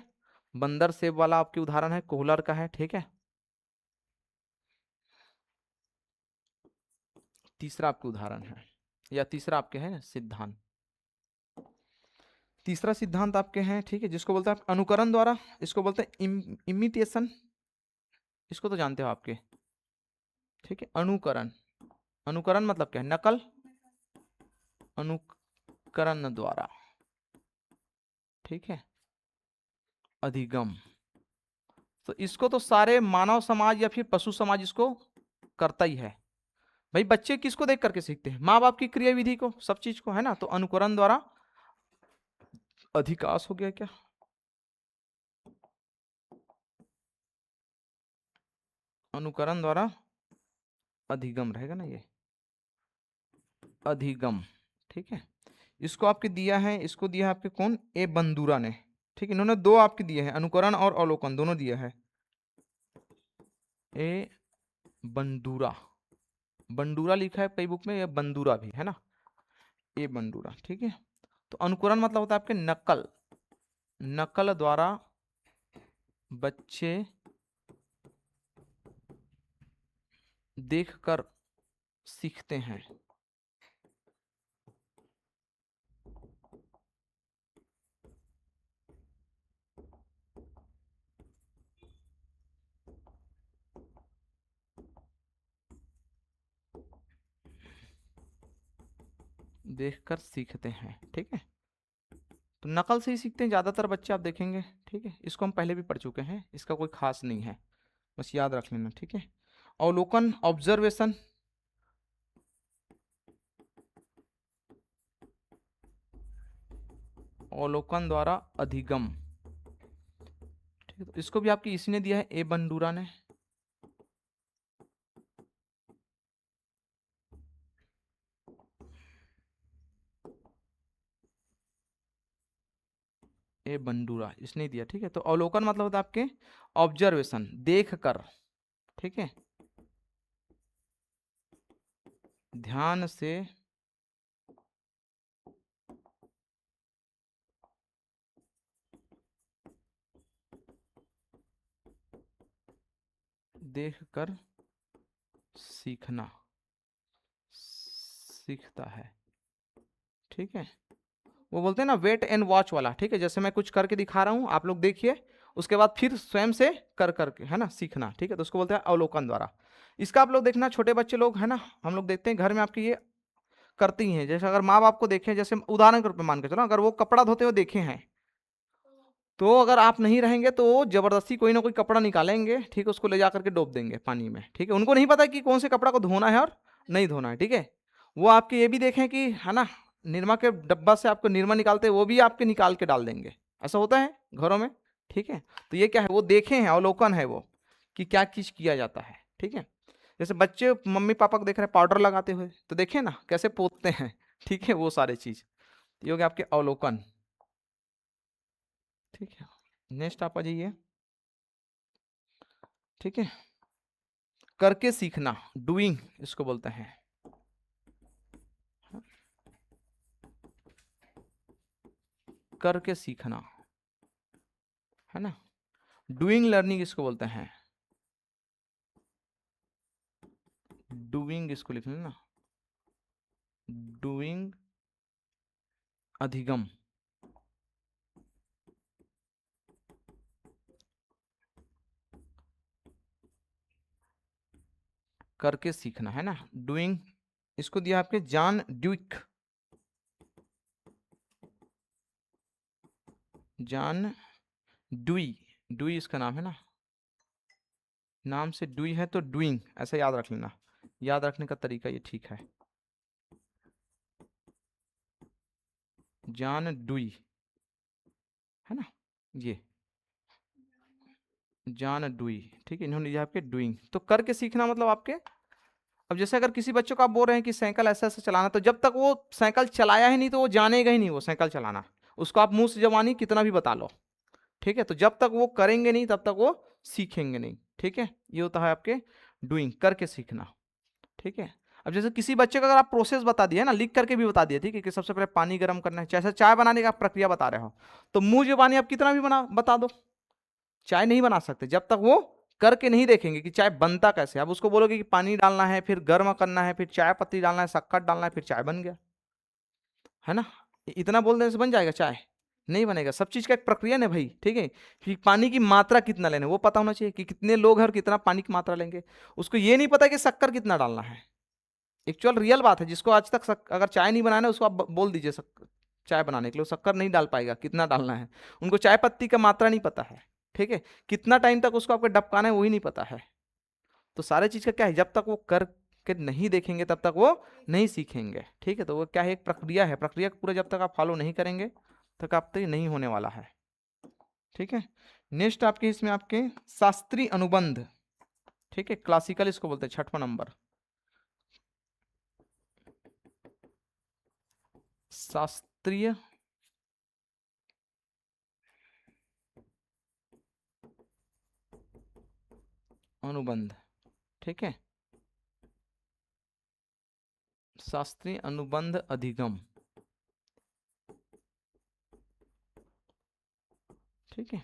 बंदर सेब वाला आपकी उदाहरण है, कोहलर का है। ठीक है, तीसरा आपके उदाहरण है, या तीसरा आपके है सिद्धांत, तीसरा सिद्धांत आपके हैं, ठीक है, जिसको बोलते हैं अनुकरण द्वारा, इसको बोलते हैं इमिटेशन, इसको तो जानते हो आपके। ठीक है, अनुकरण, अनुकरण मतलब क्या है? नकल, अनुकरण द्वारा, ठीक है, अधिगम। तो इसको तो सारे मानव समाज या फिर पशु समाज इसको करता ही है। भाई बच्चे किसको देख करके सीखते हैं? माँ बाप की क्रियाविधि को, सब चीज को, है ना। तो अनुकरण द्वारा अधिकास हो गया क्या? अनुकरण द्वारा अधिगम रहेगा ना ये, अधिगम, ठीक है। इसको आपके दिया है, इसको दिया है आपके कौन? ए बंदूरा ने, ठीक है। इन्होंने दो आपके दिए हैं, अनुकरण और अवलोकन दोनों दिया है। ए बंदूरा, बंडूरा लिखा है कई बुक में, ये बंदूरा भी है ना, ए बंडूरा, ठीक है। तो अनुकरण मतलब होता है आपके नकल, नकल द्वारा बच्चे देखकर सीखते हैं। देखकर सीखते हैं, ठीक है। तो नकल से ही सीखते हैं ज्यादातर बच्चे, आप देखेंगे, ठीक है। इसको हम पहले भी पढ़ चुके हैं, इसका कोई खास नहीं है, बस याद रख लेना, ठीक है। अवलोकन, ऑब्जर्वेशन, अवलोकन द्वारा अधिगम, ठीक है। तो इसको भी आपकी इसी ने दिया है, ए बंडूरा ने। ए बंडूरा इसने दिया, ठीक है। तो अवलोकन मतलब होता है आपके ऑब्जर्वेशन, देख कर, ठीक है, ध्यान से देख कर सीखना, सीखता है, ठीक है। वो बोलते हैं ना वेट एंड वॉच वाला, ठीक है। जैसे मैं कुछ करके दिखा रहा हूं, आप लोग देखिए, उसके बाद फिर स्वयं से कर करके, है ना, सीखना, ठीक है। तो उसको बोलते हैं अवलोकन द्वारा। इसका आप लोग देखना, छोटे बच्चे लोग, है ना, हम लोग देखते हैं घर में आपके ये करती हैं। जैसे अगर माँ बाप को देखें, जैसे उदाहरण के रूप में मान के चलो, अगर वो कपड़ा धोते हुए देखे हैं, तो अगर आप नहीं रहेंगे तो वो जबरदस्ती कोई ना कोई कपड़ा निकालेंगे, ठीक है, उसको ले जा करके डोब देंगे पानी में, ठीक है। उनको नहीं पता कि कौन से कपड़ा को धोना है और नहीं धोना है, ठीक है। वो आपके ये भी देखें कि, है ना, निरमा के डब्बा से आपको निरमा निकालते हैं, वो भी आपके निकाल के डाल देंगे, ऐसा होता है घरों में, ठीक है। तो ये क्या है? वो देखे हैं, अवलोकन है वो, कि क्या चीज किया जाता है, ठीक है। जैसे बच्चे मम्मी पापा को देख रहे हैं पाउडर लगाते हुए, तो देखे ना कैसे पोतते हैं, ठीक है, वो सारे चीज, ये हो गया आपके अवलोकन, ठीक है। नेक्स्ट आप आ जाइए, ठीक है। करके सीखना, डूइंग इसको बोलते हैं, करके सीखना, है ना। डूइंग लर्निंग इसको बोलते हैं, डूइंग इसको लिख लेना, डूइंग अधिगम, करके सीखना, है ना, डूइंग। इसको दिया आपके John Duke, John dewy, dewy इसका नाम है ना, नाम से डुई है तो डूइंग ऐसा याद रख लेना, याद रखने का तरीका ये ठीक है, जॉन डुई, है ना, ये जॉन डुई, ठीक है। इन्होंने दिया आपके डूइंग। तो करके सीखना मतलब आपके, अब जैसे अगर किसी बच्चों को आप बोल रहे हैं कि साइकिल ऐसा ऐसा चलाना, तो जब तक वो साइकिल चलाया ही नहीं तो वो जानेगा ही नहीं वो साइकिल चलाना। उसको आप मुंह से जबानी कितना भी बता लो, ठीक है। तो जब तक वो करेंगे नहीं तब तक वो सीखेंगे नहीं, ठीक है। ये होता है आपके डूइंग, करके सीखना, ठीक है। अब जैसे किसी बच्चे को अगर आप प्रोसेस बता दिए ना, लिख करके भी बता दिए, ठीक है, कि सबसे पहले पानी गर्म करना है, जैसे चाय बनाने का प्रक्रिया बता रहे हो, तो मुंह जबानी आप कितना भी बता दो, चाय नहीं बना सकते जब तक वो करके नहीं देखेंगे कि चाय बनता कैसे। अब उसको बोलोगे कि पानी डालना है, फिर गर्म करना है, फिर चाय पत्ती डालना है, शक्कर डालना है, फिर चाय बन गया, है ना। इतना बोल देने से बन जाएगा चाय? नहीं बनेगा। सब चीज का एक प्रक्रिया है भाई, ठीक है। फिर पानी की मात्रा कितना लेना है वो पता होना चाहिए, कि कितने लोग हैं और कितना पानी की मात्रा लेंगे। उसको ये नहीं पता कि शक्कर कितना डालना है, एक्चुअल रियल बात है, जिसको आज तक अगर चाय नहीं बनाना है उसको आप बोल दीजिए चाय बनाने के लिए, वो शक्कर नहीं डाल पाएगा, कितना डालना है। उनको चाय पत्ती का मात्रा नहीं पता है, ठीक है, कितना टाइम तक उसको आपको डबकाना है वही नहीं पता है। तो सारे चीज का क्या है, जब तक वो कर के नहीं देखेंगे तब तक वो नहीं सीखेंगे, ठीक है। तो वो क्या है, एक प्रक्रिया है, प्रक्रिया को पूरा जब तक आप फॉलो नहीं करेंगे तक आप तो नहीं होने वाला है, ठीक है। नेक्स्ट आपके इसमें आपके शास्त्रीय अनुबंध, ठीक है, क्लासिकल इसको बोलते हैं, 6वां नंबर शास्त्रीय अनुबंध, ठीक है, शास्त्रीय अनुबंध अधिगम, ठीक है।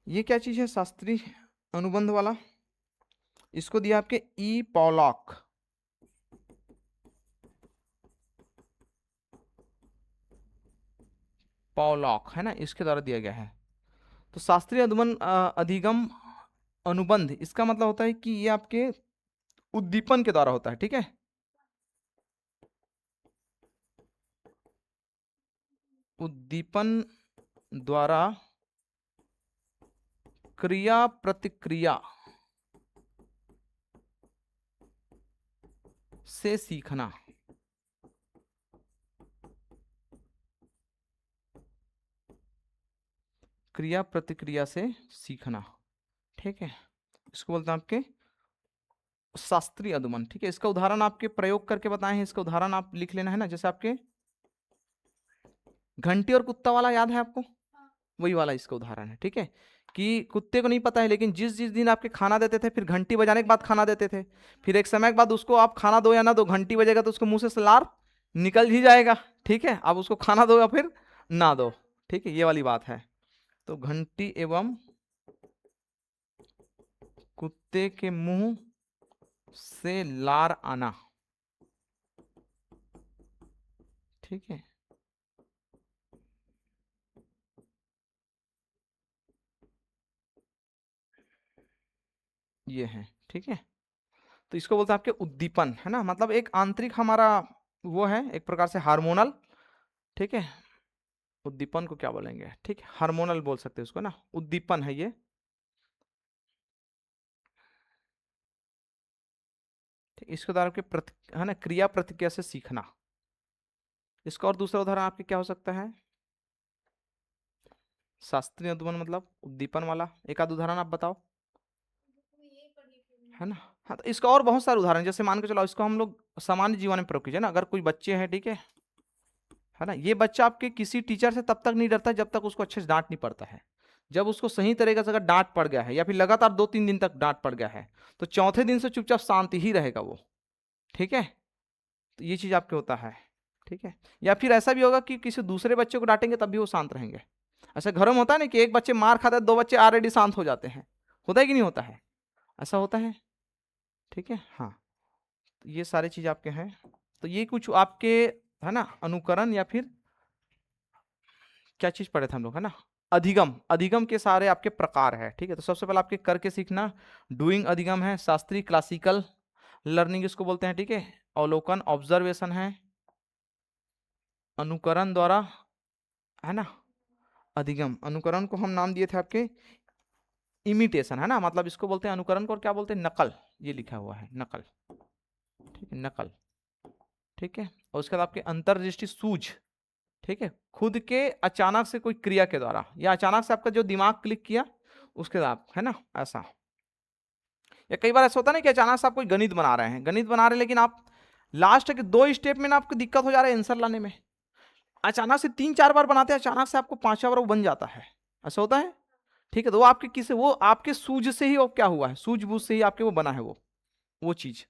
ये क्या चीज है शास्त्रीय अनुबंध वाला, इसको दिया आपके ई पॉलॉक, पॉलॉक है ना, इसके द्वारा दिया गया है। तो शास्त्रीय अनुबंध अधिगम अनुबंध, इसका मतलब होता है कि ये आपके उद्दीपन के द्वारा होता है, ठीक है। उद्दीपन द्वारा क्रिया प्रतिक्रिया से सीखना, क्रिया प्रतिक्रिया से सीखना, ठीक है, इसको बोलते हैं आपके शास्त्रीय अनुबंध, ठीक है। इसका उदाहरण आपके प्रयोग करके बताए हैं, इसका उदाहरण आप लिख लेना है ना, जैसे आपके घंटी और कुत्ता वाला याद है आपको, वही वाला इसका उदाहरण है, ठीक है। कि कुत्ते को नहीं पता है, लेकिन जिस जिस दिन आपके खाना देते थे, फिर घंटी बजाने के बाद खाना देते थे, फिर एक समय के बाद उसको आप खाना दो या ना दो, घंटी बजेगा तो उसको मुंह से लार निकल ही जाएगा, ठीक है। आप उसको खाना दो या फिर ना दो, ठीक है, ये वाली बात है। तो घंटी एवं कुत्ते के मुंह से लार आना, ठीक है, ये है, ठीक है। तो इसको बोलते हैं आपके उद्दीपन, है ना, मतलब एक आंतरिक हमारा वो है, एक प्रकार से हार्मोनल, ठीक है। उद्दीपन को क्या बोलेंगे, ठीक है, हार्मोनल बोल सकते हैं उसको ना, उद्दीपन है ये, ठीक। इसके द्वारा आपके है ना, क्रिया प्रतिक्रिया से सीखना। इसका और दूसरा उदाहरण आपके क्या हो सकता है, शास्त्रीय उद्दीपन मतलब उद्दीपन वाला, एक आध उदाहरण आप बताओ, है ना। हाँ, तो इसका और बहुत सारे उदाहरण, जैसे मान के चलो इसको हम लोग सामान्य जीवन में प्रयोग कीजिए ना, अगर कोई बच्चे हैं, ठीक है ना, ये बच्चा आपके किसी टीचर से तब तक नहीं डरता जब तक उसको अच्छे से डांट नहीं पड़ता है। जब उसको सही तरीके से अगर डांट पड़ गया है या फिर लगातार 2-3 दिन तक डांट पड़ गया है, तो चौथे दिन से चुपचाप शांति ही रहेगा वो, ठीक है। तो ये चीज आपके होता है, ठीक है। या फिर ऐसा भी होगा कि किसी दूसरे बच्चे को डांटेंगे तब भी वो शांत रहेंगे। ऐसा घरों में होता है ना कि एक बच्चे मार खाता है, 2 बच्चे ऑलरेडी शांत हो जाते हैं, होता है कि नहीं होता है, ऐसा होता है, ठीक है। हाँ, तो ये सारी चीज आपके हैं। तो ये कुछ आपके है ना अनुकरण या फिर क्या चीज पढ़े थे हम लोग, है ना, अधिगम, अधिगम के सारे आपके प्रकार है, ठीक है। तो सबसे पहले आपके करके सीखना, डूइंग अधिगम है, शास्त्रीय क्लासिकल लर्निंग इसको बोलते हैं, ठीक है। अवलोकन ऑब्जर्वेशन है, अनुकरण द्वारा, है ना, अधिगम, अनुकरण को हम नाम दिए थे आपके इमिटेशन, है ना, मतलब इसको बोलते हैं अनुकरण को, और क्या बोलते हैं, नकल, ये लिखा हुआ है नकल, ठीक है, नकल, ठीक है। और उसके बाद आपके अंतर्दृष्टि सूझ, ठीक है, खुद के अचानक से कोई क्रिया के द्वारा, या अचानक से आपका जो दिमाग क्लिक किया उसके बाद, है ना, ऐसा। या कई बार ऐसा होता है ना कि अचानक से आप कोई गणित बना रहे हैं, गणित बना रहे हैं, लेकिन आप लास्ट के 2 स्टेप में ना आपको दिक्कत हो जा रहा है आंसर लाने में, अचानक से 3-4 बार बनाते हैं, अचानक से आपको 5वां बार वो बन जाता है, ऐसा होता है, ठीक है। तो वो आपके किसी, वो आपके सूझ से ही वो क्या हुआ है, सूझबूझ से ही आपके वो बना है वो चीज,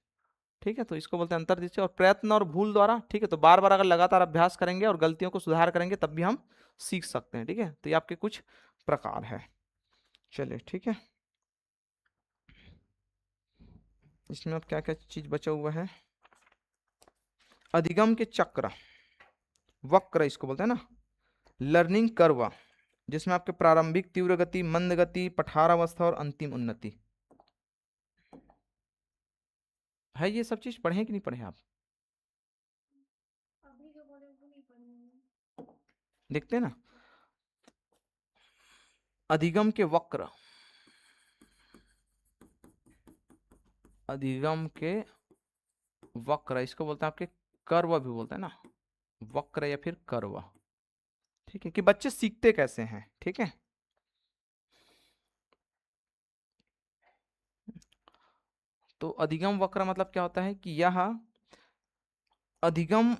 ठीक है। तो इसको बोलते हैं अंतर्दृष्टि, और प्रयत्न और भूल द्वारा, ठीक है। तो बार बार अगर लगातार अभ्यास करेंगे और गलतियों को सुधार करेंगे तब भी हम सीख सकते हैं, ठीक है। तो ये आपके कुछ प्रकार है, चलिए, ठीक है। इसमें अब क्या क्या चीज बचा हुआ है, अधिगम के चक्र, वक्र इसको बोलते हैं ना, लर्निंग कर्व, जिसमें आपके प्रारंभिक तीव्र गति, मंद गति, पठारावस्था और अंतिम उन्नति, है ये सब चीज पढ़े कि नहीं पढ़े आप? अभी जो बोले वो नहीं पढ़ी। देखते हैं ना, अधिगम के वक्र, अधिगम के वक्र, इसको बोलते हैं आपके कर्व भी बोलते हैं ना, वक्र या फिर कर्व। ठीक है, कि बच्चे सीखते कैसे हैं। ठीक है, तो अधिगम वक्र मतलब क्या होता है कि यह अधिगम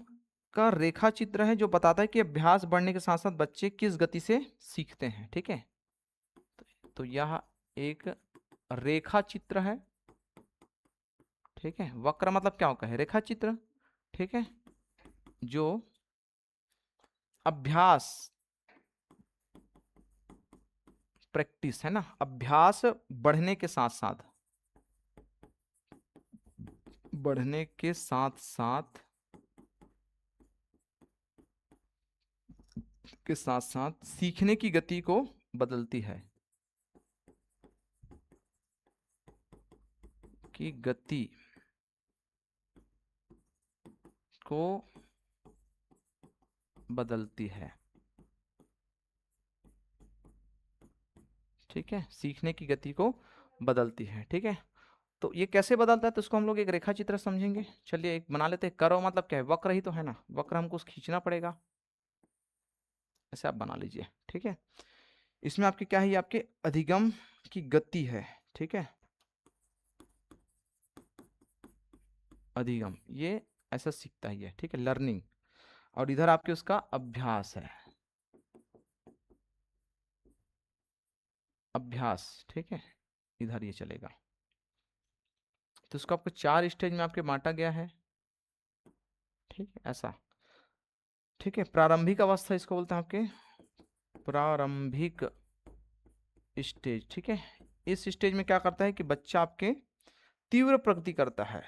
का रेखा चित्र है जो बताता है कि अभ्यास बढ़ने के साथ साथ बच्चे किस गति से सीखते हैं। ठीक है, तो यह एक रेखा चित्र है। ठीक है, वक्र मतलब क्या होता है, रेखा चित्र। ठीक है, जो अभ्यास, प्रैक्टिस है ना, अभ्यास बढ़ने के साथ साथ, बढ़ने के साथ साथ, के साथ साथ सीखने की गति को बदलती है, की गति को बदलती है। ठीक है, सीखने की गति को बदलती है। ठीक है, तो ये कैसे बदलता है, तो इसको हम लोग एक रेखा चित्र समझेंगे। चलिए एक बना लेते हैं। कर्व मतलब क्या है, वक्र ही तो है ना, वक्र हमको खींचना पड़ेगा। ऐसे आप बना लीजिए। ठीक है, इसमें आपके क्या है, ये आपके अधिगम की गति है। ठीक है, अधिगम ये ऐसा सीखता ही है। ठीक है, लर्निंग, और इधर आपके उसका अभ्यास है, अभ्यास। ठीक है, इधर ये चलेगा। तो इसको आपको 4 स्टेज में आपके बांटा गया है। ठीक है, ऐसा। ठीक है, प्रारंभिक अवस्था इसको बोलते हैं आपके प्रारंभिक स्टेज। ठीक है, इस स्टेज में क्या करता है कि बच्चा आपके तीव्र प्रगति करता है,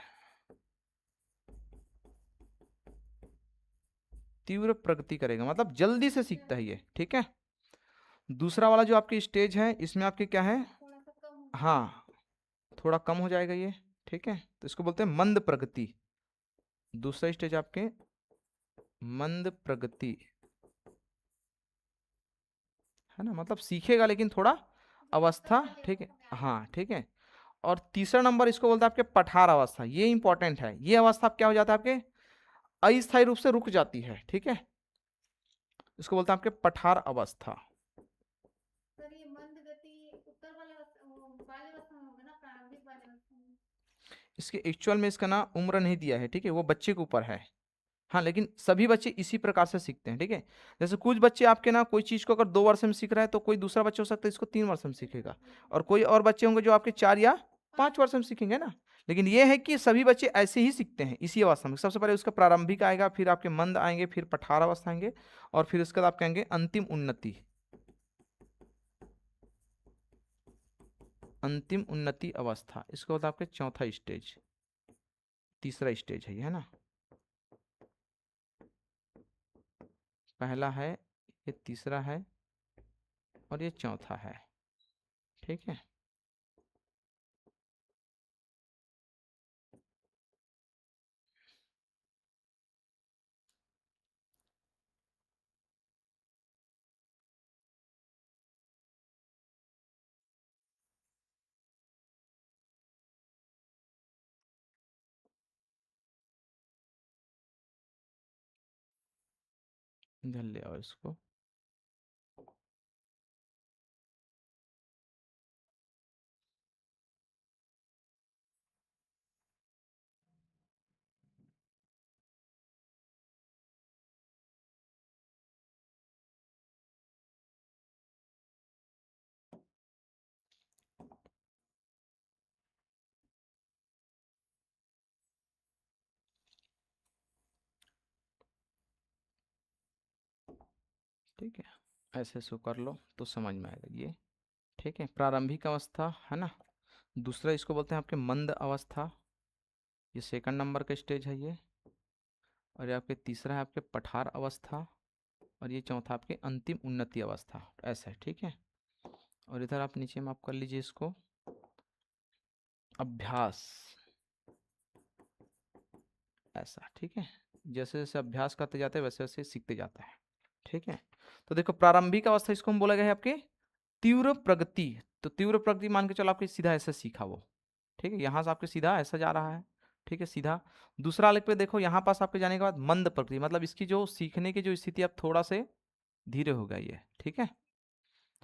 तीव्र प्रगति करेगा मतलब जल्दी से सीखता है ये। ठीक है, दूसरा वाला जो आपकी स्टेज है इसमें आपके क्या है, थोड़ा सा कम हो जाएगा। हाँ थोड़ा कम हो जाएगा ये। ठीक है, तो इसको बोलते हैं मंद प्रगति। दूसरा स्टेज आपके मंद प्रगति है ना, मतलब सीखेगा लेकिन थोड़ा दिक्कत अवस्था। वाली ठीक है, अवस्था में आएगा। हाँ ठीक है। और तीसरा नंबर इसको बोलते हैं आपके पठार अवस्था। ये इंपॉर्टेंट है, ये अवस्था क्या हो जाता है आपके अस्थायी रूप से रुक जाती है। ठीक है, इसको बोलते हैं आपके पठार अवस्था। सर ये मंद गति उत्तर वाले वाले अवस्था में होगा ना, प्रारंभिक वाले अवस्था में। इसके एक्चुअल में इसका ना उम्र नहीं दिया है। ठीक है, वो बच्चे के ऊपर है। हाँ, लेकिन सभी बच्चे इसी प्रकार से सीखते हैं। ठीक है, जैसे कुछ बच्चे आपके ना कोई चीज को अगर 2 वर्ष में सीख रहा है तो कोई दूसरा बच्चा हो सकता है इसको 3 वर्ष में सीखेगा, और कोई और बच्चे होंगे जो आपके 4 या 5 वर्ष में सीखेंगे ना। लेकिन ये है कि सभी बच्चे ऐसे ही सीखते हैं इसी अवस्था में। सबसे पहले उसका प्रारंभिक आएगा, फिर आपके मंद आएंगे, फिर पठार अवस्था आएंगे, और फिर उसके बाद आप कहेंगे अंतिम उन्नति, अंतिम उन्नति अवस्था। इसको होता है आपके चौथा स्टेज, तीसरा स्टेज है ये, है ना। पहला है, ये तीसरा है, और ये चौथा है। ठीक है, इधर ले आओ इसको। ठीक है, ऐसे सो कर लो तो समझ में आएगा ये। ठीक है, प्रारंभिक अवस्था है ना, दूसरा इसको बोलते हैं आपके मंद अवस्था, ये सेकंड नंबर का स्टेज है ये। और ये आपके तीसरा है आपके पठार अवस्था, और ये चौथा आपके अंतिम उन्नति अवस्था। ऐसा है। ठीक है, और इधर आप नीचे में आप कर लीजिए इसको अभ्यास, ऐसा, ठीक है। जैसे जैसे अभ्यास करते जाते हैं वैसे वैसे सीखते जाता है, ठीक है। तो देखो प्रारंभिक अवस्था इसको हम बोला गया है आपके तीव्र प्रगति। तो तीव्र प्रगति मान के चलो आपके सीधा ऐसे सीखा वो, ठीक है, यहाँ से आपके सीधा ऐसा जा रहा है, ठीक है, सीधा। दूसरा लेख पे देखो, यहाँ पास आपके जाने के बाद मंद प्रगति, मतलब इसकी जो सीखने की जो स्थिति अब थोड़ा से धीरे हो गई है, ठीक है,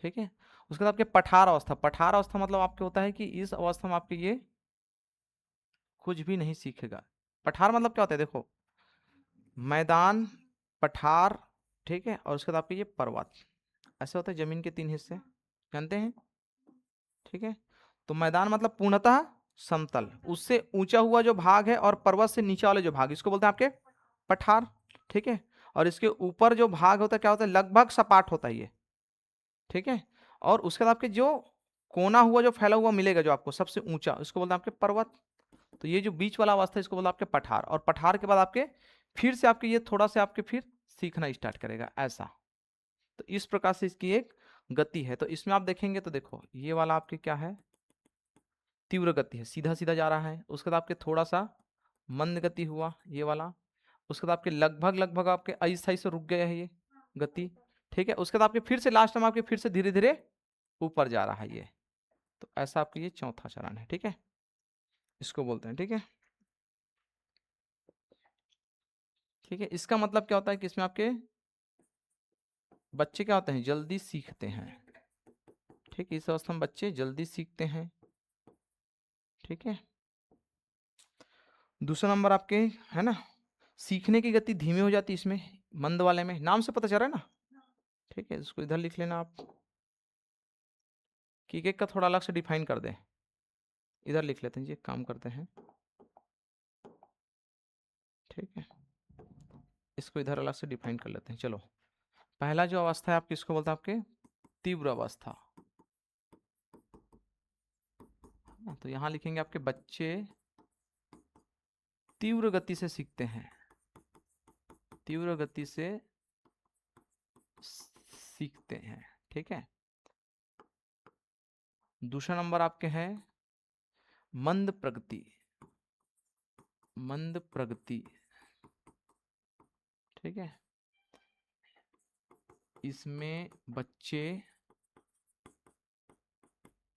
ठीक है। उसके बाद आपके पठार अवस्था, पठार अवस्था मतलब आपके होता है कि इस अवस्था में आपके ये कुछ भी नहीं सीखेगा। पठार मतलब क्या होता है, देखो मैदान, पठार, ठीक है, और उसके बाद आपके ये पर्वत, ऐसे होता है जमीन के 3 हिस्से, जानते हैं, ठीक है। तो मैदान मतलब पूर्णतः समतल, उससे ऊंचा हुआ जो भाग है, और पर्वत से नीचे वाले जो भाग, इसको बोलते हैं आपके पठार, ठीक है। और इसके ऊपर जो भाग होता है क्या होता है, लगभग सपाट होता है ये, ठीक है। और उसके बाद आपके जो कोना हुआ जो फैला हुआ मिलेगा जो आपको सबसे ऊंचा, इसको बोलते हैं आपके पर्वत। तो ये जो बीच वाला अवस्था है इसको बोलते हैं आपके पठार, और पठार के बाद आपके फिर से आपके ये थोड़ा से आपके फिर सीखना स्टार्ट करेगा ऐसा। तो इस प्रकार से इसकी एक गति है। तो इसमें आप देखेंगे तो देखो ये वाला आपके क्या है, तीव्र गति है, सीधा सीधा जा रहा है। उसके बाद आपके थोड़ा सा मंद गति हुआ ये वाला। उसके बाद आपके लगभग लगभग आपके अस्थायी से रुक गया है ये गति, ठीक है। उसके बाद आपके फिर से लास्ट में आपके फिर से धीरे धीरे ऊपर जा रहा है ये। तो ऐसा आपका ये चौथा चरण है, ठीक है, इसको बोलते हैं, ठीक है, ठीक है। इसका मतलब क्या होता है कि इसमें आपके बच्चे क्या होते हैं, जल्दी सीखते हैं, ठीक है। इस अवस्था में बच्चे जल्दी सीखते हैं, ठीक है। दूसरा नंबर आपके है ना, सीखने की गति धीमी हो जाती है इसमें, मंद वाले में, नाम से पता चल रहा है ना, ठीक है। इसको इधर लिख लेना आप कि एक का थोड़ा अलग से डिफाइन कर दें। इधर लिख लेते हैं जी, एक काम करते हैं, ठीक है, इसको इधर अलग से डिफाइन कर लेते हैं। चलो, पहला जो अवस्था है आपकी इसको बोलते हैं आपके तीव्र अवस्था। तो यहां लिखेंगे आपके बच्चे तीव्र गति से सीखते हैं, तीव्र गति से सीखते हैं, ठीक है। दूसरा नंबर आपके हैं मंद प्रगति, मंद प्रगति, ठीक है। इसमें बच्चे,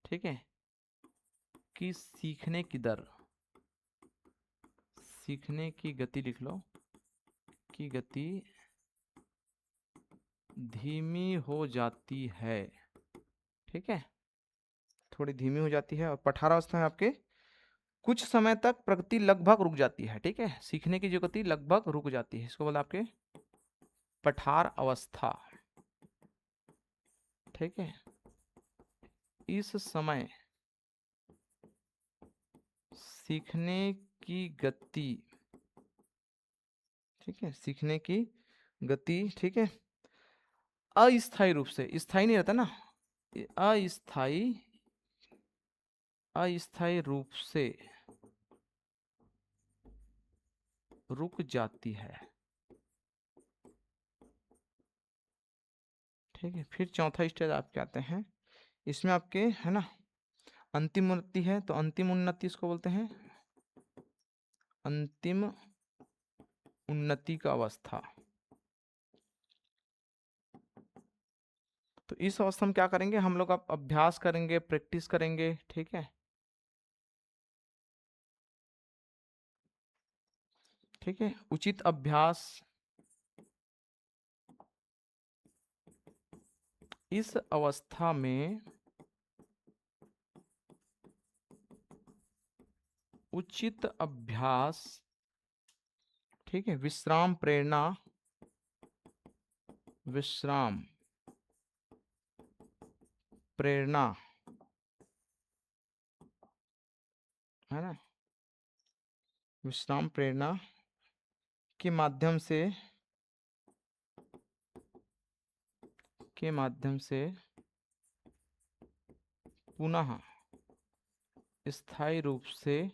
ठीक है, की सीखने की दर, सीखने की गति लिख लो, की गति धीमी हो जाती है, ठीक है, थोड़ी धीमी हो जाती है। और पठार अवस्था में आपके कुछ समय तक प्रगति लगभग रुक जाती है, ठीक है, सीखने की जो गति लगभग रुक जाती है, इसको बोला आपके पठार अवस्था, ठीक है। इस समय सीखने की गति, ठीक है, सीखने की गति, ठीक है, अस्थायी रूप से, स्थायी नहीं रहता ना, अस्थायी, अस्थायी रूप से रुक जाती है, ठीक है। फिर चौथा स्टेज आपके आते हैं, इसमें आपके है ना अंतिम उन्नति है। तो अंतिम उन्नति इसको बोलते हैं अंतिम उन्नति का अवस्था। तो इस अवस्था में क्या करेंगे हम लोग, अब अभ्यास करेंगे, प्रैक्टिस करेंगे, ठीक है, ठीक है, उचित अभ्यास। इस अवस्था में उचित अभ्यास, ठीक है, विश्राम प्रेरणा, विश्राम प्रेरणा, है ना, विश्राम प्रेरणा के माध्यम से, के माध्यम से पुनः स्थायी रूप से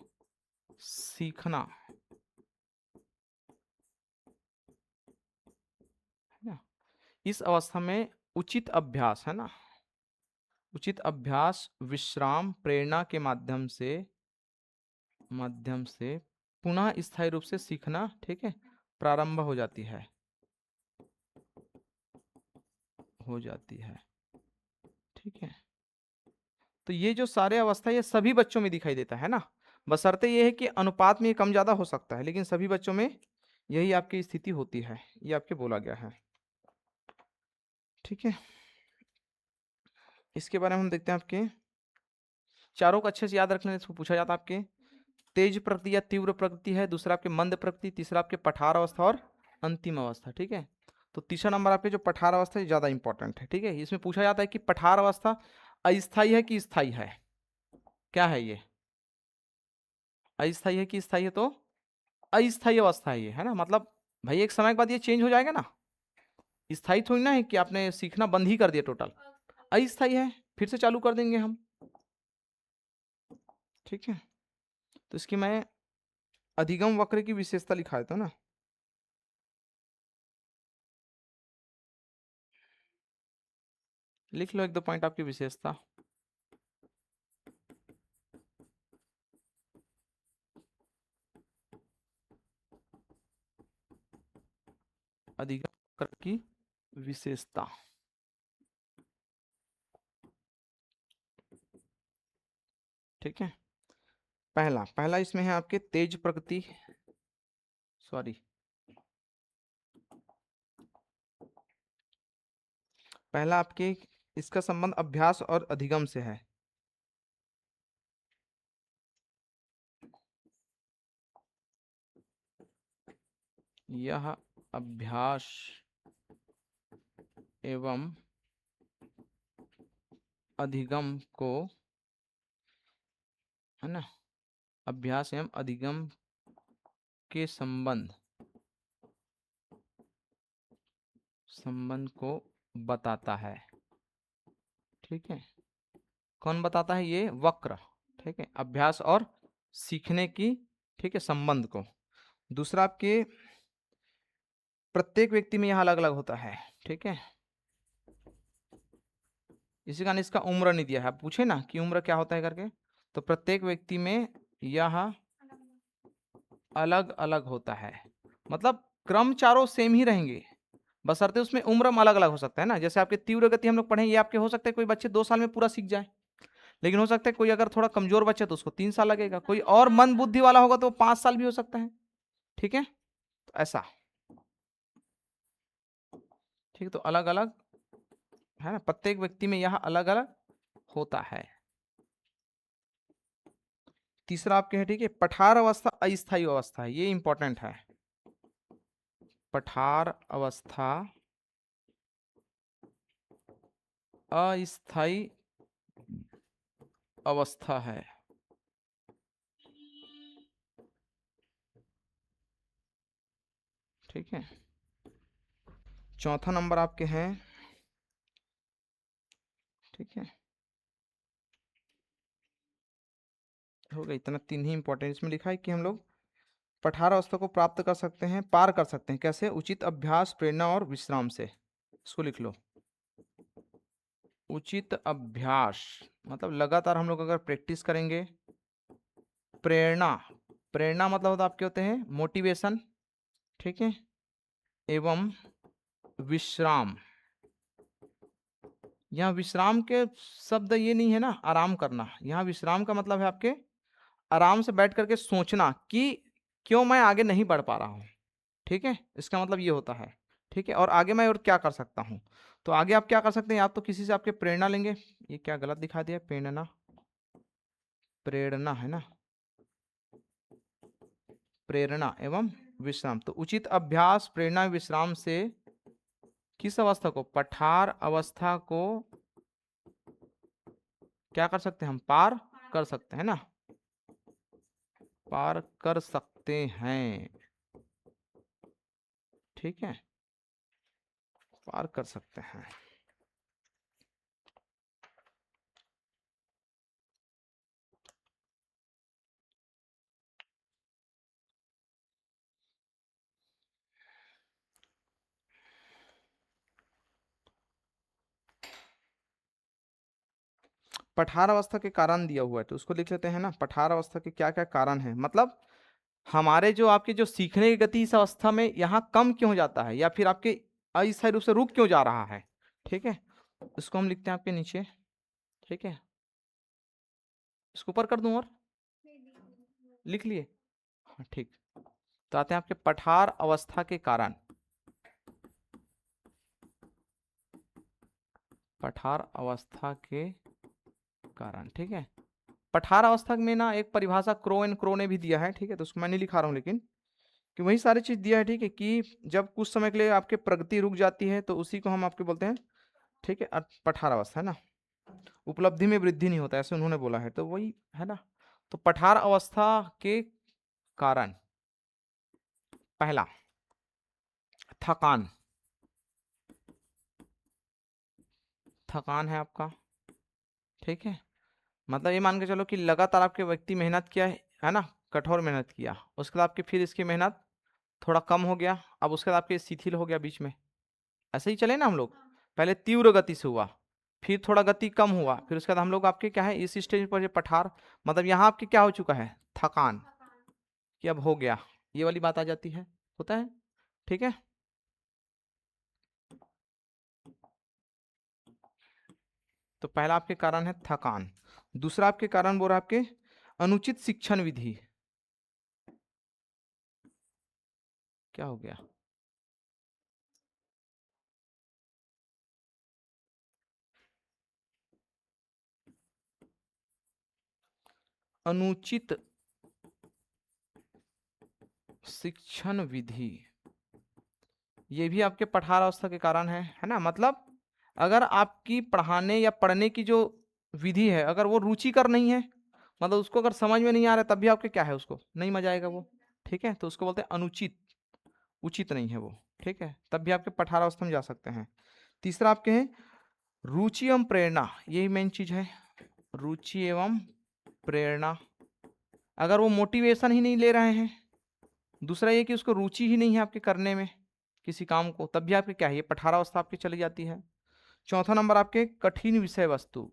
सीखना, है ना। इस अवस्था में उचित अभ्यास, है ना, उचित अभ्यास विश्राम प्रेरणा के माध्यम से पुनः स्थायी रूप से सीखना, ठीक है, प्रारंभ हो जाती है, हो जाती है, ठीक है। तो ये जो सारे अवस्था ये सभी बच्चों में दिखाई देता है ना, बशर्ते ये है कि अनुपात में ये कम ज्यादा हो सकता है, लेकिन सभी बच्चों में यही आपकी स्थिति होती है, ये आपके बोला गया है, ठीक है। इसके बारे में हम देखते हैं आपके चारों को अच्छे से याद रखने से पूछा जाता है आपके तेज प्रकृति या तीव्र प्रकृति है, दूसरा आपके मंद प्रकृति, तीसरा आपके पठार अवस्था और अंतिम अवस्था, ठीक है। तो तीसरा नंबर आपके जो पठार अवस्था है ज्यादा इंपॉर्टेंट है, ठीक है। इसमें पूछा जाता है कि पठार अवस्था अस्थायी है कि स्थायी है, क्या है ये, अस्थायी है कि स्थायी है, तो अस्थायी अवस्था है ये, है ना, मतलब भाई एक समय के बाद ये चेंज हो जाएगा ना, स्थायी थोड़ी ना है कि आपने सीखना बंद ही कर दिया टोटल, अस्थायी है, फिर से चालू कर देंगे हम, ठीक है। तो इसकी मैं अधिगम वक्र की विशेषता लिखा देता हूं ना, लिख लो एक दो पॉइंट आपकी विशेषता। अधिगम वक्र की विशेषता, ठीक है। पहला पहला इसमें है आपके तेज प्रकृति, सॉरी, पहला आपके इसका संबंध अभ्यास और अधिगम से है, यह अभ्यास एवं अधिगम को, है ना, अभ्यास एवं अधिगम के संबंध को बताता है, ठीक है। कौन बताता है, ये वक्र, ठीक है, अभ्यास और सीखने की, ठीक है, संबंध को। दूसरा आपके प्रत्येक व्यक्ति में यह अलग अलग होता है, ठीक है। इसी कारण इसका उम्र नहीं दिया है, आप पूछे ना कि उम्र क्या होता है करके, तो प्रत्येक व्यक्ति में यह अलग अलग होता है, मतलब क्रम चारों सेम ही रहेंगे, बशर्ते उसमें उम्र अलग अलग हो सकता है ना। जैसे आपके तीव्र गति हम लोग पढ़े, ये आपके हो सकता है कोई बच्चे 2 साल में पूरा सीख जाए, लेकिन हो सकता है कोई अगर थोड़ा कमजोर बच्चा तो उसको 3 साल लगेगा, कोई और मंद बुद्धि वाला होगा तो 5 साल भी हो सकता है, ठीक है। तो ऐसा, ठीक है, तो अलग अलग है ना, प्रत्येक व्यक्ति में यह अलग अलग होता है। तीसरा आपके है, ठीक है, पठार अवस्था अस्थायी अवस्था है, ये इंपॉर्टेंट है, पठार अवस्था अस्थायी अवस्था है, ठीक है। चौथा नंबर आपके हैं, ठीक है, हो गया इतना, तीन ही इंपॉर्टेंट। इसमें लिखा है कि हम लोग पठार अवस्था को प्राप्त कर सकते हैं, पार कर सकते हैं, कैसे, उचित अभ्यास, प्रेरणा और विश्राम से। इसको लिख लो, उचित अभ्यास मतलब लगातार हम लोग अगर प्रैक्टिस करेंगे, प्रेरणा, प्रेरणा मतलब होता आपके होते हैं मोटिवेशन, ठीक है, एवं विश्राम, यहाँ विश्राम के शब्द ये नहीं है ना आराम करना, यहाँ विश्राम का मतलब है आपके आराम से बैठ करके सोचना कि क्यों मैं आगे नहीं बढ़ पा रहा हूँ, ठीक है, इसका मतलब ये होता है, ठीक है। और आगे मैं और क्या कर सकता हूँ, तो आगे आप क्या कर सकते हैं, या तो किसी से आपके प्रेरणा लेंगे, ये क्या गलत दिखा दिया, प्रेरणा, प्रेरणा है ना, प्रेरणा एवं विश्राम, तो उचित अभ्यास, प्रेरणा, विश्राम से किस अवस्था को, पठार अवस्था को क्या कर सकते हैं हम, पार कर सकते हैं ना, पार कर सकते हैं, ठीक है, पार कर सकते हैं। पठार अवस्था के कारण दिया हुआ है, तो उसको लिख लेते हैं ना, पठार अवस्था के क्या क्या कारण है, मतलब हमारे जो आपके जो सीखने की गति इस अवस्था में यहाँ कम क्यों हो जाता है, या फिर आपके अस्थायी रूप से रुक क्यों जा रहा है। ठीक है, इसको हम लिखते हैं आपके नीचे। ठीक है, इसको ऊपर कर दूं और नहीं नहीं लिख लिए। हाँ ठीक, तो आते हैं आपके पठार अवस्था के कारण। पठार अवस्था के कारण, ठीक है। पठार अवस्था में ना एक परिभाषा क्रो एंड क्रो ने भी दिया है, ठीक है, तो उसको मैं नहीं लिखा रहा हूँ, लेकिन कि वही सारी चीज दिया है, ठीक है, कि जब कुछ समय के लिए आपके प्रगति रुक जाती है तो उसी को हम आपके बोलते हैं, ठीक है, पठार अवस्था, है ना। उपलब्धि में वृद्धि नहीं होता, ऐसे उन्होंने बोला है, तो वही है ना। तो पठार अवस्था के कारण पहला थकान, थकान है आपका, ठीक है। मतलब ये मान के चलो कि लगातार आपके व्यक्ति मेहनत किया है ना, कठोर मेहनत किया, उसके बाद आपकी फिर इसकी मेहनत थोड़ा कम हो गया, अब उसके बाद आपके शिथिल हो गया बीच में, ऐसे ही चले ना हम लोग। हाँ पहले तीव्र गति से हुआ, फिर थोड़ा गति कम हुआ, हाँ फिर उसके बाद हम लोग आपके क्या है इस स्टेज पर जो पठार, मतलब यहाँ आपके क्या हो चुका है, थकान, थकान कि अब हो गया, ये वाली बात आ जाती है, होता है, ठीक है। तो पहला आपके कारण है थकान। दूसरा आपके कारण बोल रहा है आपके अनुचित शिक्षण विधि। क्या हो गया, अनुचित शिक्षण विधि, ये भी आपके पठार अवस्था के कारण है ना। मतलब अगर आपकी पढ़ाने या पढ़ने की जो विधि है अगर वो रुचिकर नहीं है, मतलब उसको अगर समझ में नहीं आ रहा है, तब भी आपके क्या है, उसको नहीं मजा आएगा नहीं वो, मिला। ठीक है, तो उसको बोलते हैं अनुचित, उचित नहीं है वो, ठीक है, तब भी आपके पठार अवस्था में जा सकते हैं। तीसरा आपके हैं रुचि एवं प्रेरणा, यही मेन चीज है, रुचि एवं प्रेरणा। अगर वो मोटिवेशन ही नहीं ले रहे हैं, दूसरा ये कि उसको रुचि ही नहीं है आपके करने में किसी काम को, तब भी आपके क्या है, ये पठार अवस्था आपकी चली जाती है। चौथा नंबर आपके कठिन विषय वस्तु,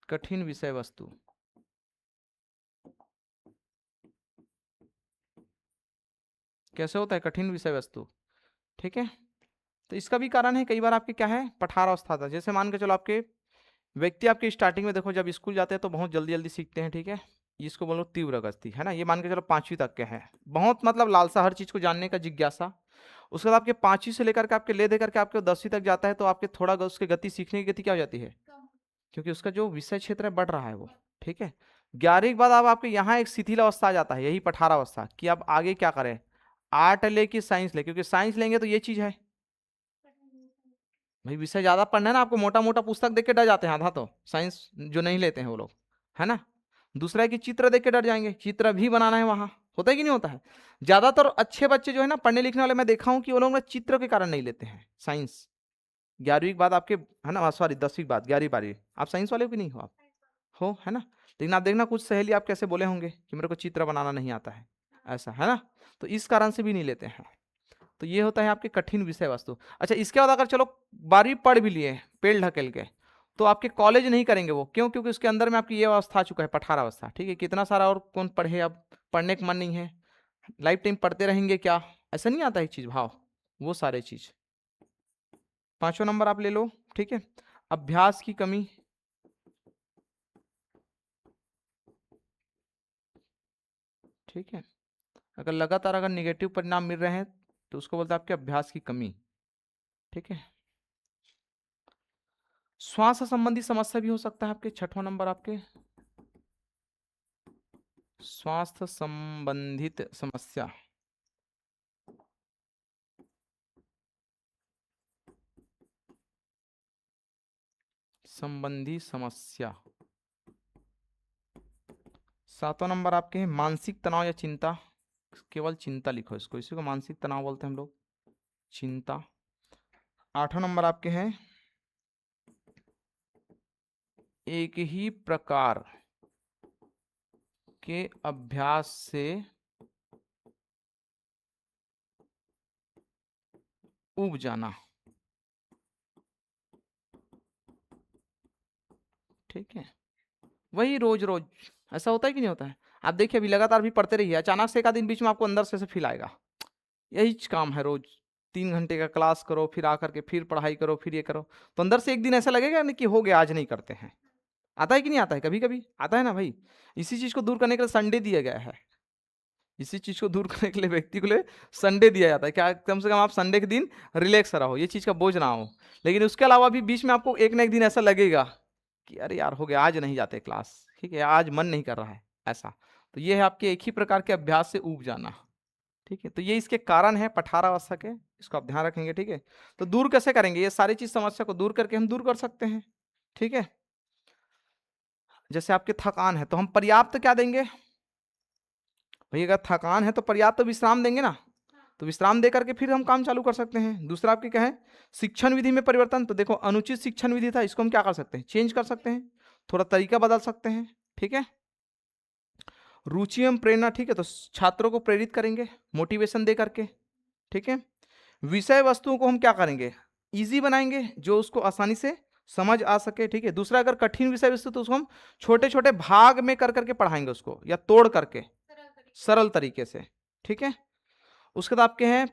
कठिन विषय वस्तु, कैसे होता है कठिन विषय वस्तु, ठीक है। तो इसका भी कारण है, कई बार आपके क्या है पठार अवस्था था, जैसे मान के चलो आपके व्यक्ति आपके स्टार्टिंग में देखो जब स्कूल जाते हैं तो बहुत जल्दी जल्दी सीखते हैं, ठीक है, इसको बोलो तीव्र गति, है ना, ये मान के चलो 5वीं तक के हैं, बहुत मतलब लालसा हर चीज को जानने का जिज्ञासा। उसके बाद आपके 5वीं से लेकर के आपके ले देकर के आपके 10वीं तक जाता है, तो आपके थोड़ा उसकी गति, सीखने की गति क्या हो जाती है, कम क्योंकि उसका जो विषय क्षेत्र है बढ़ रहा है वो, बढ़ ठीक है। 11वीं के बाद अब आपके यहाँ एक शिथिल अवस्था आ जाता है, यही पठार अवस्था, कि अब आगे क्या करें, आर्ट ले कि साइंस ले, क्योंकि साइंस लेंगे तो ये चीज है कठिन विषय। भाई, विषय ज्यादा पढ़ना है ना आपको, मोटा मोटा पुस्तक देख के डर जाते हैं आधा तो साइंस जो नहीं लेते हैं वो लोग, है ना। दूसरा है कि चित्र देख के डर जाएंगे, चित्र भी बनाना है वहां, होता है कि नहीं होता है। ज्यादातर अच्छे बच्चे जो है ना पढ़ने लिखने वाले, मैं देखा हूँ कि वो लोग ना चित्र के कारण नहीं लेते हैं साइंस। 11वीं के बाद आपके, है ना, सॉरी 10वीं के बाद, 11वीं 12वीं, आप साइंस वाले हो कि नहीं हो, आप हो, है ना। लेकिन आप देखना कुछ सहेली आप कैसे बोले होंगे कि मेरे को चित्र बनाना नहीं आता है, ऐसा, है ना। तो इस कारण से भी नहीं लेते हैं। तो ये होता है आपके कठिन विषय वस्तु। अच्छा, इसके बाद अगर चलो 12वीं पढ़ भी लिए पेड़ ढकेल के, तो आपके कॉलेज नहीं करेंगे वो, क्यों, क्योंकि उसके अंदर में आपकी ये अवस्था आ चुका है पठार अवस्था, ठीक है। कितना सारा और कौन पढ़े, अब पढ़ने का मन नहीं है, लाइफ टाइम पढ़ते रहेंगे क्या, ऐसा नहीं आता एक चीज भाव, वो सारे चीज। पांचवा नंबर आप ले लो, ठीक है, अभ्यास की कमी, ठीक है। अगर लगातार अगर निगेटिव परिणाम मिल रहे हैं तो उसको बोलते हैं आपके अभ्यास की कमी, ठीक है। श्वास संबंधी समस्या भी हो सकता है आपके, छठवां नंबर आपके स्वास्थ्य संबंधित समस्या, संबंधी समस्या। सातवां नंबर आपके हैं मानसिक तनाव या चिंता, केवल चिंता लिखो इसको, इसी को मानसिक तनाव बोलते हैं हम लोग, चिंता। आठवां नंबर आपके हैं एक ही प्रकार के अभ्यास से ऊब जाना, ठीक है, वही रोज रोज ऐसा होता है कि नहीं होता है? आप देखिए अभी लगातार भी पढ़ते रहिए, अचानक से एक आध दिन बीच में आपको अंदर से फील आएगा, यही काम है रोज, 3 घंटे का क्लास करो, फिर आकर के फिर पढ़ाई करो, फिर ये करो, तो अंदर से एक दिन ऐसा लगेगा नहीं कि हो गया आज नहीं करते हैं। आता है कि नहीं आता है? कभी कभी आता है ना भाई। इसी चीज को दूर करने के लिए संडे दिया गया है, इसी चीज को दूर करने के लिए व्यक्ति को लिए संडे दिया जाता है, क्या कम से कम आप संडे के दिन रिलैक्स रहो, ये चीज का बोझ ना हो। लेकिन उसके अलावा भी बीच में आपको एक ना एक दिन ऐसा लगेगा कि अरे यार हो गया आज नहीं जाते क्लास, ठीक है, आज मन नहीं कर रहा है ऐसा। तो ये है आपके एक ही प्रकार के अभ्यास से ऊब जाना, ठीक है। तो ये इसके कारण है पठारावस्था के, इसको आप ध्यान रखेंगे, ठीक है। तो दूर कैसे करेंगे? ये सारी चीज समस्या को दूर करके हम दूर कर सकते हैं, ठीक है। जैसे आपके थकान है तो हम पर्याप्त क्या देंगे भाई? अगर थकान है तो पर्याप्त विश्राम देंगे ना, तो विश्राम दे करके फिर हम काम चालू कर सकते हैं। दूसरा आपके क्या है? शिक्षण विधि में परिवर्तन। तो देखो अनुचित शिक्षण विधि था, इसको हम क्या कर सकते हैं? चेंज कर सकते हैं, थोड़ा तरीका बदल सकते हैं, ठीक है। रुचि एवं प्रेरणा, ठीक है, तो छात्रों को प्रेरित करेंगे मोटिवेशन दे करके, ठीक है। विषय वस्तुओं को हम क्या करेंगे? इजी बनाएंगे, जो उसको आसानी से समझ आ सके, ठीक है। दूसरा अगर कठिन विषय वस्तु तो उसको हम छोटे छोटे भाग में कर करके पढ़ाएंगे उसको, या तोड़ करके सरल तरीके से, ठीक है। उसके बाद आपके हैं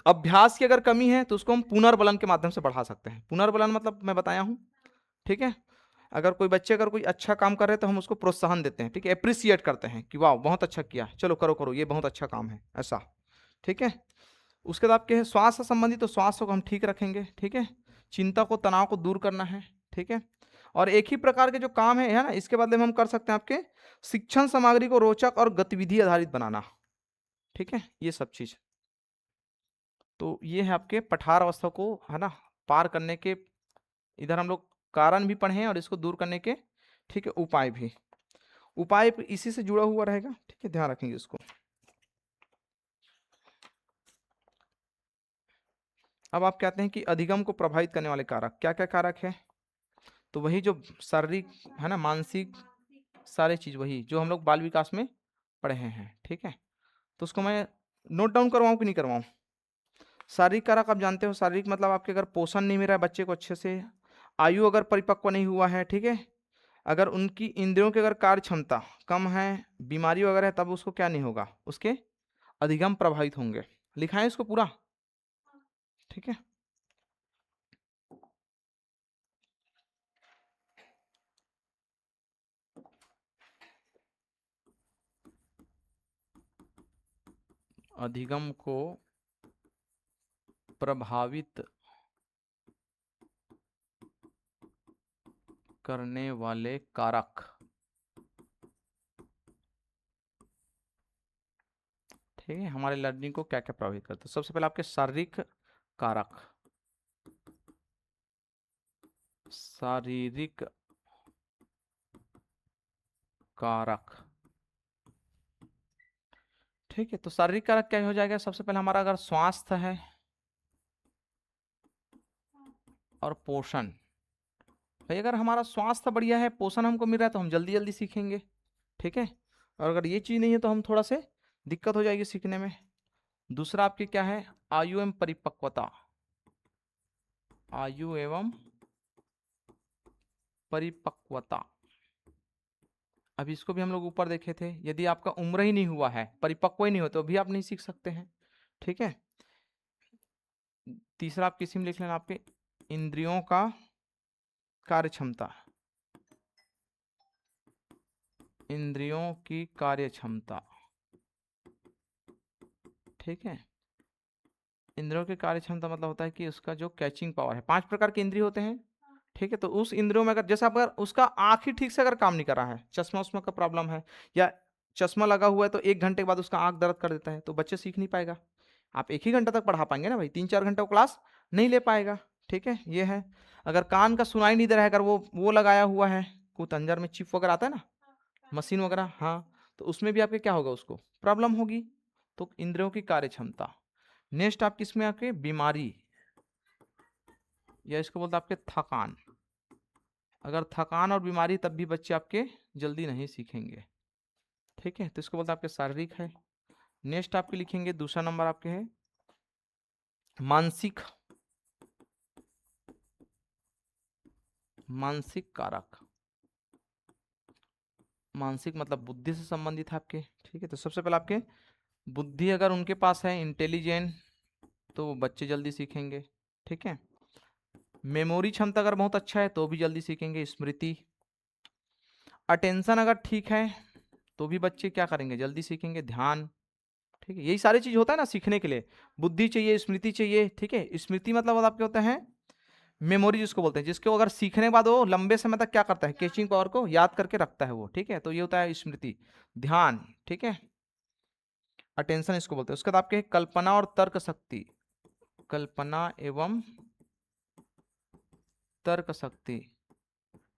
अभ्यास की अगर कमी है तो उसको हम पुनर्बलन के माध्यम से बढ़ा सकते हैं। पुनर्बलन मतलब मैं बताया हूं, ठीक है। अगर कोई बच्चे अगर कोई अच्छा काम कर रहे हैं तो हम उसको प्रोत्साहन देते हैं, ठीक है, अप्रिसिएट करते हैं कि वाह बहुत अच्छा किया, चलो करो करो ये बहुत अच्छा काम है, ऐसा, ठीक है। उसके बाद आपके हैं स्वास्थ्य संबंधी, तो स्वास्थ्य को हम ठीक रखेंगे, ठीक है। चिंता को तनाव को दूर करना है, ठीक है। और एक ही प्रकार के जो काम है ना, इसके बदले में हम कर सकते हैं आपके शिक्षण सामग्री को रोचक और गतिविधि आधारित बनाना, ठीक है, ये सब चीज। तो ये है आपके पठार अवस्था को, है ना, पार करने के इधर हम लोग कारण भी पढ़े हैं और इसको दूर करने के, ठीक है, उपाय भी। उपाय इसी से जुड़ा हुआ रहेगा, ठीक है, ध्यान रखेंगे इसको। अब आप कहते हैं कि अधिगम को प्रभावित करने वाले कारक, क्या क्या कारक है? तो वही जो शारीरिक, है ना, मानसिक, सारे चीज वही जो हम लोग बाल विकास में पढ़े हैं, ठीक है। तो उसको मैं नोट डाउन करवाऊं कि नहीं करवाऊं? शारीरिक कारक आप जानते हो, शारीरिक मतलब आपके अगर पोषण नहीं मिल रहा है बच्चे को अच्छे से, आयु अगर परिपक्व नहीं हुआ है, ठीक है, अगर उनकी इंद्रियों की अगर कार्य क्षमता कम है, बीमारी वगैरह है, तब उसको क्या नहीं होगा? उसके अधिगम प्रभावित होंगे। लिखा है इसको पूरा, ठीक है। अधिगम को प्रभावित करने वाले कारक, ठीक है, हमारे लर्निंग को क्या क्या प्रभावित करते हैं? सबसे पहले आपके शारीरिक कारक, शारीरिक कारक, ठीक है। तो शारीरिक कारक क्या हो जाएगा? सबसे पहले हमारा अगर स्वास्थ्य है और पोषण, भाई अगर हमारा स्वास्थ्य बढ़िया है, पोषण हमको मिल रहा है, तो हम जल्दी जल्दी सीखेंगे, ठीक है। और अगर ये चीज नहीं है तो हम थोड़ा से दिक्कत हो जाएगी सीखने में। दूसरा आपकी क्या है? आयु एवं परिपक्वता, आयु एवं परिपक्वता। अब इसको भी हम लोग ऊपर देखे थे, यदि आपका उम्र ही नहीं हुआ है, परिपक्व ही नहीं हो, तो भी आप नहीं सीख सकते हैं, ठीक है। तीसरा आप किसी में लिख लेना, आपके इंद्रियों का कार्य क्षमता, इंद्रियों की कार्य क्षमता, ठीक है। इंद्रियों की कार्य क्षमता मतलब होता है कि उसका जो कैचिंग पावर है, 5 प्रकार के इंद्रिय होते हैं, ठीक है। तो उस इंद्रियों में अगर जैसे आप अगर उसका आंख ही ठीक से अगर काम नहीं कर रहा है, चश्मा उस्मा का प्रॉब्लम है, या चश्मा लगा हुआ है तो 1 घंटे के बाद उसका आंख दर्द कर देता है, तो बच्चे सीख नहीं पाएगा। आप एक ही घंटा तक पढ़ा पाएंगे ना भाई, 3-4 घंटे क्लास नहीं ले पाएगा, ठीक है, ये है। अगर कान का सुनाई नहीं दे रहा है, अगर वो लगाया हुआ है, कुछ अंजर में चिप वगैरह आता है ना, मशीन वगैरह, हाँ, तो उसमें भी आपके क्या होगा? उसको प्रॉब्लम होगी। तो इंद्रियों की कार्य क्षमता। नेक्स्ट आप किसमें आपके बीमारी, या इसको बोलते हैं आपके थकान। अगर थकान और बीमारी, तब भी बच्चे आपके जल्दी नहीं सीखेंगे, ठीक है। तो इसको बोलते हैं आपके शारीरिक है। नेक्स्ट आपके लिखेंगे, दूसरा नंबर आपके है मानसिक, मानसिक कारक, मानसिक मतलब बुद्धि से संबंधित है आपके, ठीक है। तो सबसे पहले आपके बुद्धि अगर उनके पास है, इंटेलिजेंट, तो वो बच्चे जल्दी सीखेंगे, ठीक है। मेमोरी क्षमता अगर बहुत अच्छा है तो भी जल्दी सीखेंगे, स्मृति। अटेंशन अगर ठीक है तो भी बच्चे क्या करेंगे, जल्दी सीखेंगे, ध्यान, ठीक है। यही सारी चीज होता है ना सीखने के लिए, बुद्धि चाहिए, स्मृति चाहिए, ठीक है। स्मृति मतलब आपके होते हैं मेमोरी जिसको बोलते हैं, जिसको अगर सीखने के बाद वो लंबे समय तक क्या करता है, कैचिंग पावर को याद करके रखता है वो, ठीक है। तो ये होता है स्मृति। ध्यान, ठीक है, अटेंशन इसको बोलते हैं। उसके बाद आपके कल्पना और तर्क शक्ति, कल्पना एवं तर्क शक्ति,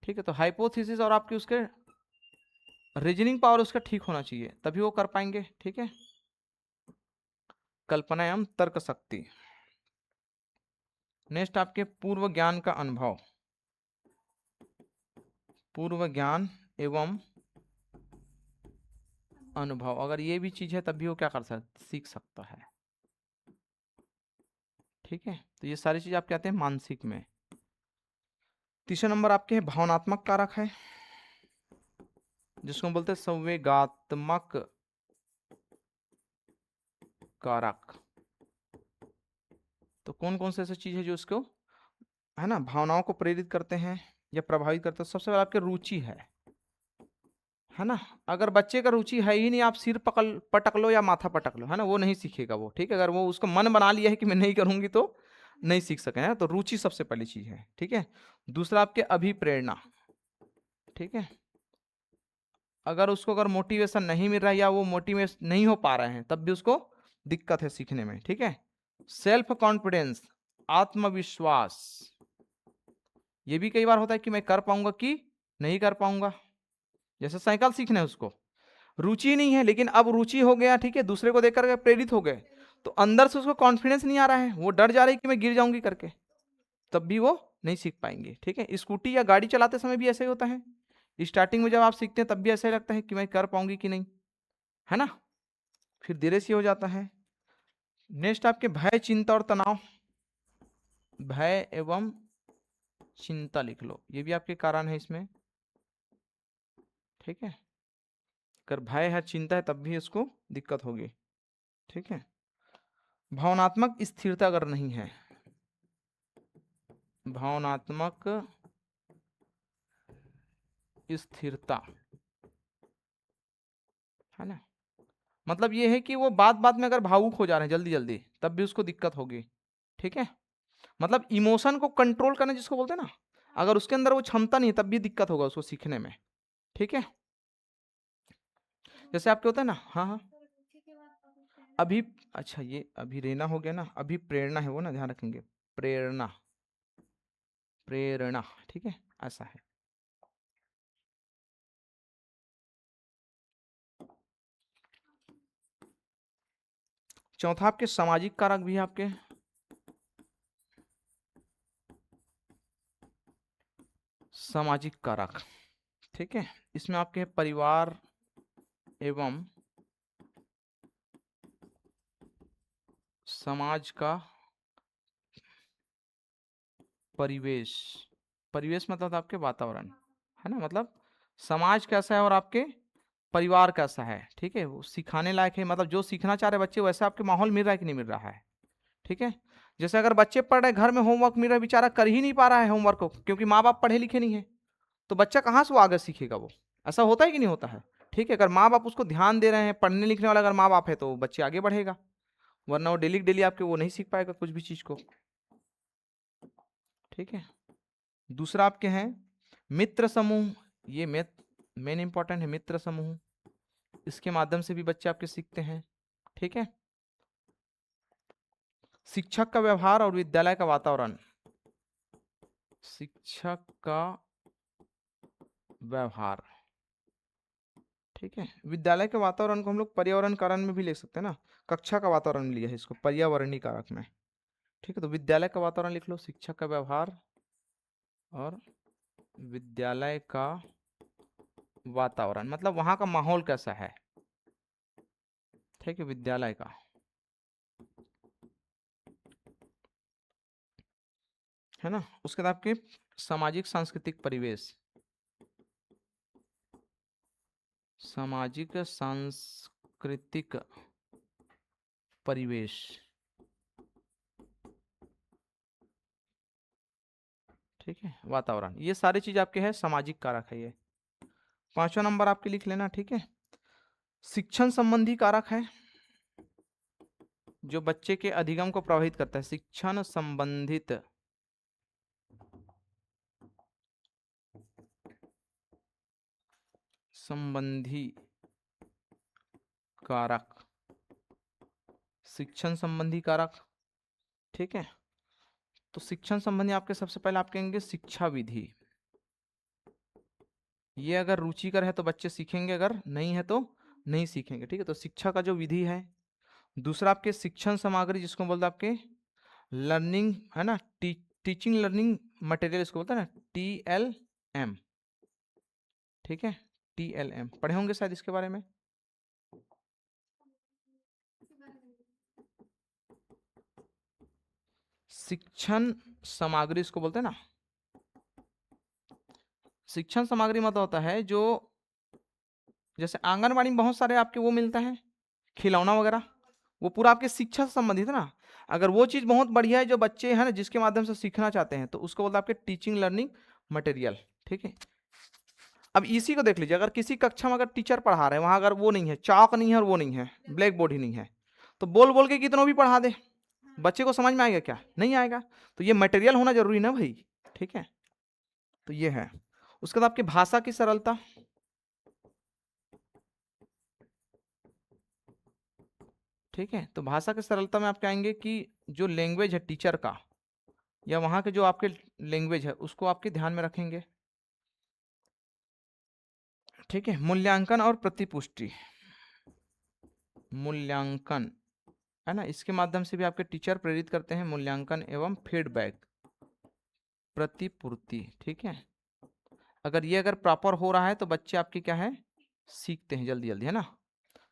ठीक है। तो हाइपोथेसिस और आपकी उसके रीजनिंग पावर उसका ठीक होना चाहिए, तभी वो कर पाएंगे, ठीक है। कल्पना एवं तर्क शक्ति। नेक्स्ट आपके पूर्व ज्ञान का अनुभव, पूर्व ज्ञान एवं अनुभव, अगर ये भी चीज है तभी वो क्या कर सकता, सीख सकता है, ठीक है। तो ये सारी चीज आपके आते हैं मानसिक में। तीसरा नंबर आपके है भावनात्मक कारक है, जिसको हम बोलते हैं संवेगात्मक कारक। तो कौन कौन से ऐसी चीज है जो उसको, है ना, भावनाओं को प्रेरित करते हैं या प्रभावित करते हैं। सबसे पहले आपके रुचि है ना। अगर बच्चे का रुचि है ही नहीं, आप सिर पकड़ पटक लो या माथा पटक लो, है ना, वो नहीं सीखेगा वो, ठीक है। अगर वो उसको मन बना लिया है कि मैं नहीं करूंगी तो नहीं सीख सके, है। तो रुचि सबसे पहली चीज है, ठीक है। दूसरा आपके अभिप्रेरणा, ठीक है। अगर उसको अगर मोटिवेशन नहीं मिल रहा है या वो मोटिवेट नहीं हो पा रहे हैं तब भी उसको दिक्कत है सीखने में, ठीक है। सेल्फ कॉन्फिडेंस, आत्मविश्वास, ये भी कई बार होता है कि मैं कर पाऊंगा कि नहीं कर पाऊंगा। जैसे साइकिल सीखना है, उसको रुचि नहीं है लेकिन अब रुचि हो गया, ठीक है, दूसरे को देख करके प्रेरित हो गए, तो अंदर से उसको कॉन्फिडेंस नहीं आ रहा है, वो डर जा रही है कि मैं गिर जाऊंगी करके, तब भी वो नहीं सीख पाएंगे, ठीक है। स्कूटी या गाड़ी चलाते समय भी ऐसे ही होता है, स्टार्टिंग में जब आप सीखते हैं तब भी ऐसा ही लगता है कि मैं कर पाऊंगी कि नहीं, है ना, फिर धीरे से हो जाता है। नेक्स्ट आपके भय, चिंता और तनाव, भय एवं चिंता लिख लो, ये भी आपके कारण है इसमें, ठीक है। अगर भय है, चिंता है, तब भी इसको दिक्कत होगी, ठीक है। भावनात्मक स्थिरता अगर नहीं है, भावनात्मक स्थिरता, है ना, मतलब ये है कि वो बात बात में अगर भावुक हो जा रहे हैं जल्दी जल्दी, तब भी उसको दिक्कत होगी, ठीक है। मतलब इमोशन को कंट्रोल करना जिसको बोलते हैं ना, अगर उसके अंदर वो क्षमता नहीं है तब भी दिक्कत होगा उसको सीखने में, ठीक है। जैसे आपके होता है ना, हाँ हाँ, रुचि के बाद क्या बोलते हैं? अभी, अच्छा ये अभी रेना हो गया ना, अभी प्रेरणा है वो ना, ध्यान रखेंगे, प्रेरणा, प्रेरणा, ठीक है, ऐसा है। चौथा आपके सामाजिक कारक भी है आपके, सामाजिक कारक, ठीक है। इसमें आपके परिवार एवं समाज का परिवेश, परिवेश मतलब आपके वातावरण, है ना, मतलब समाज कैसा है और आपके परिवार कैसा है, ठीक है, वो सिखाने लायक है, मतलब जो सीखना चाह रहे बच्चे वैसे आपके माहौल मिल रहा है कि नहीं मिल रहा है, ठीक है। जैसे अगर बच्चे पढ़ रहे, घर में होमवर्क मिल रहा है, बेचारा कर ही नहीं पा रहा है होमवर्क को, क्योंकि माँ बाप पढ़े लिखे नहीं है, तो बच्चा कहाँ से वो आगे सीखेगा, वो ऐसा होता है कि नहीं होता है, ठीक है। अगर माँ बाप उसको ध्यान दे रहे हैं, पढ़ने लिखने वाला अगर माँ बाप है तो बच्चे आगे बढ़ेगा, वरना वो डेली डेली आपके वो नहीं सीख पाएगा कुछ भी चीज को, ठीक है। दूसरा आपके हैं मित्र समूह, ये मेन इंपॉर्टेंट है, मित्र समूह, इसके माध्यम से भी बच्चे आपके सीखते हैं, ठीक है। शिक्षक का व्यवहार और विद्यालय का वातावरण, शिक्षक का व्यवहार, ठीक है। विद्यालय के वातावरण को हम लोग पर्यावरण कारण में भी ले सकते हैं ना, कक्षा का वातावरण लिया है इसको पर्यावरणीय कारक में, ठीक है। तो विद्यालय का वातावरण लिख लो, शिक्षक का व्यवहार और विद्यालय का वातावरण, मतलब वहां का माहौल कैसा है, ठीक है, विद्यालय का, है ना। उसके बाद आपके सामाजिक सांस्कृतिक परिवेश, सामाजिक सांस्कृतिक परिवेश, ठीक है, वातावरण, ये सारी चीज आपके है सामाजिक कारक है ये। 5वां नंबर आपके लिख लेना, ठीक है। शिक्षण संबंधी कारक है जो बच्चे के अधिगम को प्रभावित करता है, शिक्षण संबंधित संबंधी कारक, शिक्षण संबंधी कारक, ठीक है। तो शिक्षण संबंधी आपके सबसे पहले आप कहेंगे शिक्षा विधि, ये अगर रुचिकर है तो बच्चे सीखेंगे, अगर नहीं है तो नहीं सीखेंगे, ठीक है। तो शिक्षा का जो विधि है। दूसरा आपके शिक्षण सामग्री, जिसको बोलते हैं आपके लर्निंग, है ना, टीचिंग लर्निंग मटेरियल, इसको बोलते हैं ना TLM, ठीक है। TLM पढ़े होंगे शायद इसके बारे में। शिक्षण सामग्री इसको बोलते हैं ना। शिक्षण सामग्री मतलब होता है जो, जैसे आंगनबाड़ी में बहुत सारे आपके वो मिलता है खिलौना वगैरह, वो पूरा आपके शिक्षा से संबंधित है ना। अगर वो चीज बहुत बढ़िया है जो बच्चे हैं ना जिसके माध्यम से सीखना चाहते हैं, तो उसको बोलते हैं आपके टीचिंग लर्निंग मटेरियल, ठीक है। अब इसी को देख लीजिए, अगर किसी कक्षा में अगर टीचर पढ़ा रहे हैं, वहां अगर वो नहीं है, चाक नहीं है और वो नहीं है, ब्लैक बोर्ड ही नहीं है, तो बोल बोल के कितनों भी पढ़ा दे, बच्चे को समझ में आएगा क्या? नहीं आएगा। तो ये मटेरियल होना जरूरी ना भाई, ठीक है। तो ये है। उसके बाद आपकी भाषा की सरलता, ठीक है। तो भाषा की सरलता में आप कहेंगे कि जो लैंग्वेज है टीचर का, या वहां के जो आपके लैंग्वेज है, उसको आपके ध्यान में रखेंगे, ठीक है। मूल्यांकन और प्रतिपुष्टि, मूल्यांकन, है ना, इसके माध्यम से भी आपके टीचर प्रेरित करते हैं, मूल्यांकन एवं फीडबैक, प्रतिपूर्ति, ठीक है। अगर ये अगर प्रॉपर हो रहा है तो बच्चे आपके क्या है, सीखते हैं जल्दी जल्दी, है ना।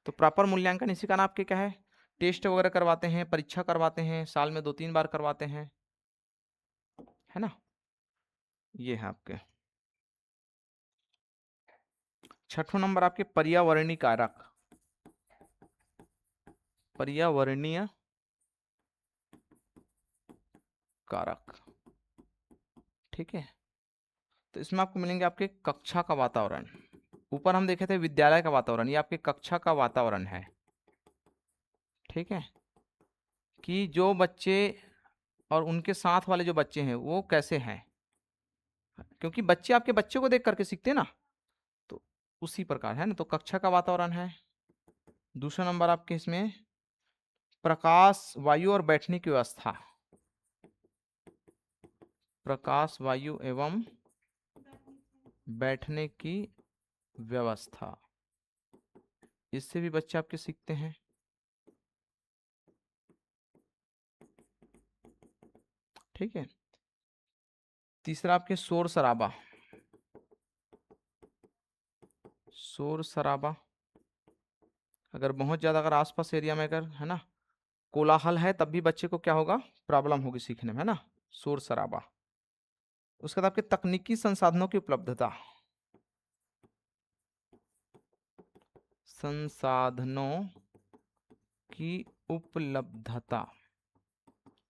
तो प्रॉपर मूल्यांकन, इसी का नाम आपके क्या है, टेस्ट वगैरह करवाते हैं, परीक्षा करवाते हैं, साल में 2-3 बार करवाते हैं, है ना। ये है आपके। 6वां नंबर आपके पर्यावरणीय कारक, पर्यावरणीय कारक, ठीक है। तो इसमें आपको मिलेंगे आपके कक्षा का वातावरण। ऊपर हम देखे थे विद्यालय का वातावरण, ये आपके कक्षा का वातावरण है, ठीक है। कि जो बच्चे और उनके साथ वाले जो बच्चे हैं वो कैसे हैं, क्योंकि बच्चे आपके बच्चे को देख करके सीखते हैं ना, तो उसी प्रकार है ना। तो कक्षा का वातावरण है। दूसरा नंबर आपके इसमें प्रकाश, वायु और बैठने की व्यवस्था, प्रकाश, वायु एवं बैठने की व्यवस्था, इससे भी बच्चे आपके सीखते हैं, ठीक है। तीसरा आपके शोर शराबा, शोर शराबा, अगर बहुत ज्यादा अगर आसपास एरिया में अगर, है ना, कोलाहल है, तब भी बच्चे को क्या होगा, प्रॉब्लम होगी सीखने में, है ना, शोर शराबा। उसके बाद आपके तकनीकी संसाधनों की उपलब्धता, संसाधनों की उपलब्धता,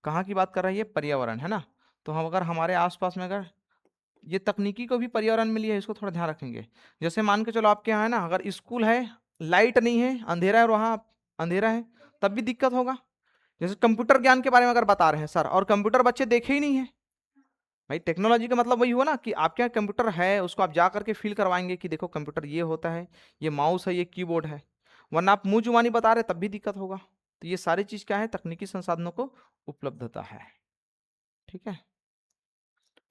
कहाँ की बात कर रही है, पर्यावरण, है ना। तो हम अगर हमारे आसपास में अगर ये तकनीकी को भी पर्यावरण में लिया है, इसको थोड़ा ध्यान रखेंगे। जैसे मान के चलो आपके यहाँ है ना, अगर स्कूल है, लाइट नहीं है, अंधेरा है, और वहाँ अंधेरा है, तब भी दिक्कत होगा। जैसे कंप्यूटर ज्ञान के बारे में अगर बता रहे हैं सर, और कंप्यूटर बच्चे देखे ही नहीं है, भाई टेक्नोलॉजी का मतलब वही हुआ ना कि आपके यहाँ कंप्यूटर है, उसको आप जा करके फील करवाएंगे कि देखो कंप्यूटर ये होता है, ये माउस है, ये कीबोर्ड है। वरना आप मुंह जुबानी बता रहे तब भी दिक्कत होगा। तो ये सारी चीज क्या है, तकनीकी संसाधनों को उपलब्धता है, ठीक है।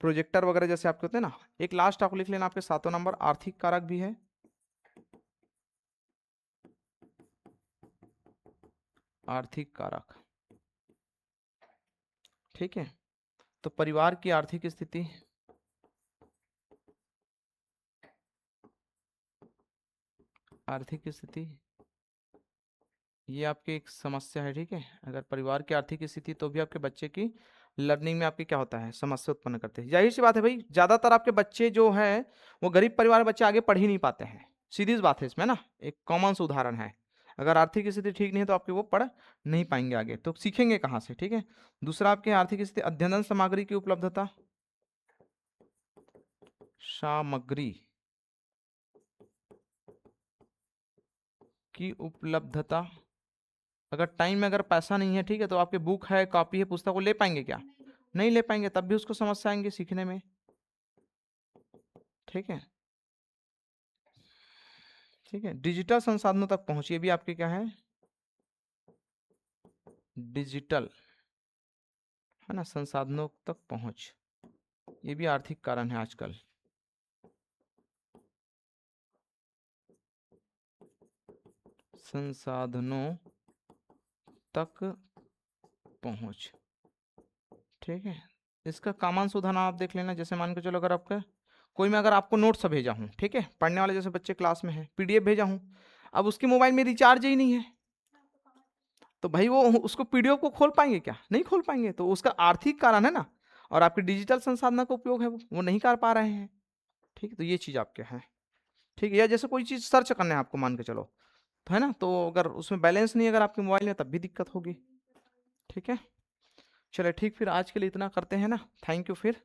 प्रोजेक्टर वगैरह जैसे आपके होते हैं ना। एक लास्ट आप लिख लेना, आपके 7वां नंबर आर्थिक कारक भी है, आर्थिक कारक, ठीक है। तो परिवार की आर्थिक स्थिति, आर्थिक स्थिति ये आपकी एक समस्या है, ठीक है। अगर परिवार की आर्थिक स्थिति, तो भी आपके बच्चे की लर्निंग में आपके क्या होता है, समस्या उत्पन्न करते हैं। जाहिर सी बात है भाई, ज्यादातर आपके बच्चे जो है वो गरीब परिवार के बच्चे आगे पढ़ ही नहीं पाते हैं, सीधी सी बात है इसमें ना, एक कॉमन सा उदाहरण है। अगर आर्थिक स्थिति ठीक नहीं है तो आपके वो पढ़ नहीं पाएंगे आगे, तो सीखेंगे कहाँ से, ठीक है। दूसरा आपके आर्थिक स्थिति, अध्ययन सामग्री की उपलब्धता, सामग्री की उपलब्धता। अगर टाइम में अगर पैसा नहीं है, ठीक है, तो आपके बुक है, कॉपी है, पुस्तक को ले पाएंगे क्या? नहीं लिखो। नहीं ले पाएंगे, तब भी उसको समस्या आएंगे सीखने में, ठीक है। ठीक है, डिजिटल संसाधनों तक पहुंच, ये भी आपके क्या है, डिजिटल, है ना, संसाधनों तक पहुंच, ये भी आर्थिक कारण है आजकल। संसाधनों तक पहुंच, ठीक है। इसका कामांश उदाहरण आप देख लेना, जैसे मान के चलो अगर आपका कोई, मैं अगर आपको नोट्स भेजा हूँ, ठीक है, पढ़ने वाले जैसे बच्चे क्लास में हैं, पीडीएफ भेजा हूँ, अब उसके मोबाइल में रिचार्ज ही नहीं है, हाँ, तो कहाँ से? तो भाई वो उसको पीडीएफ को खोल पाएंगे क्या? नहीं खोल पाएंगे, तो उसका आर्थिक कारण है ना, और आपके डिजिटल संसाधनों का उपयोग है वो नहीं कर पा रहे हैं, ठीक है। तो ये चीज़ आपके है, ठीक है। या जैसे कोई चीज़ सर्च करना है आपको, मान के चलो, तो है ना, तो अगर उसमें बैलेंस नहीं है अगर आपके मोबाइल में, तब भी दिक्कत होगी, ठीक है। चलिए ठीक, फिर आज के लिए इतना करते हैं ना, थैंक यू फिर।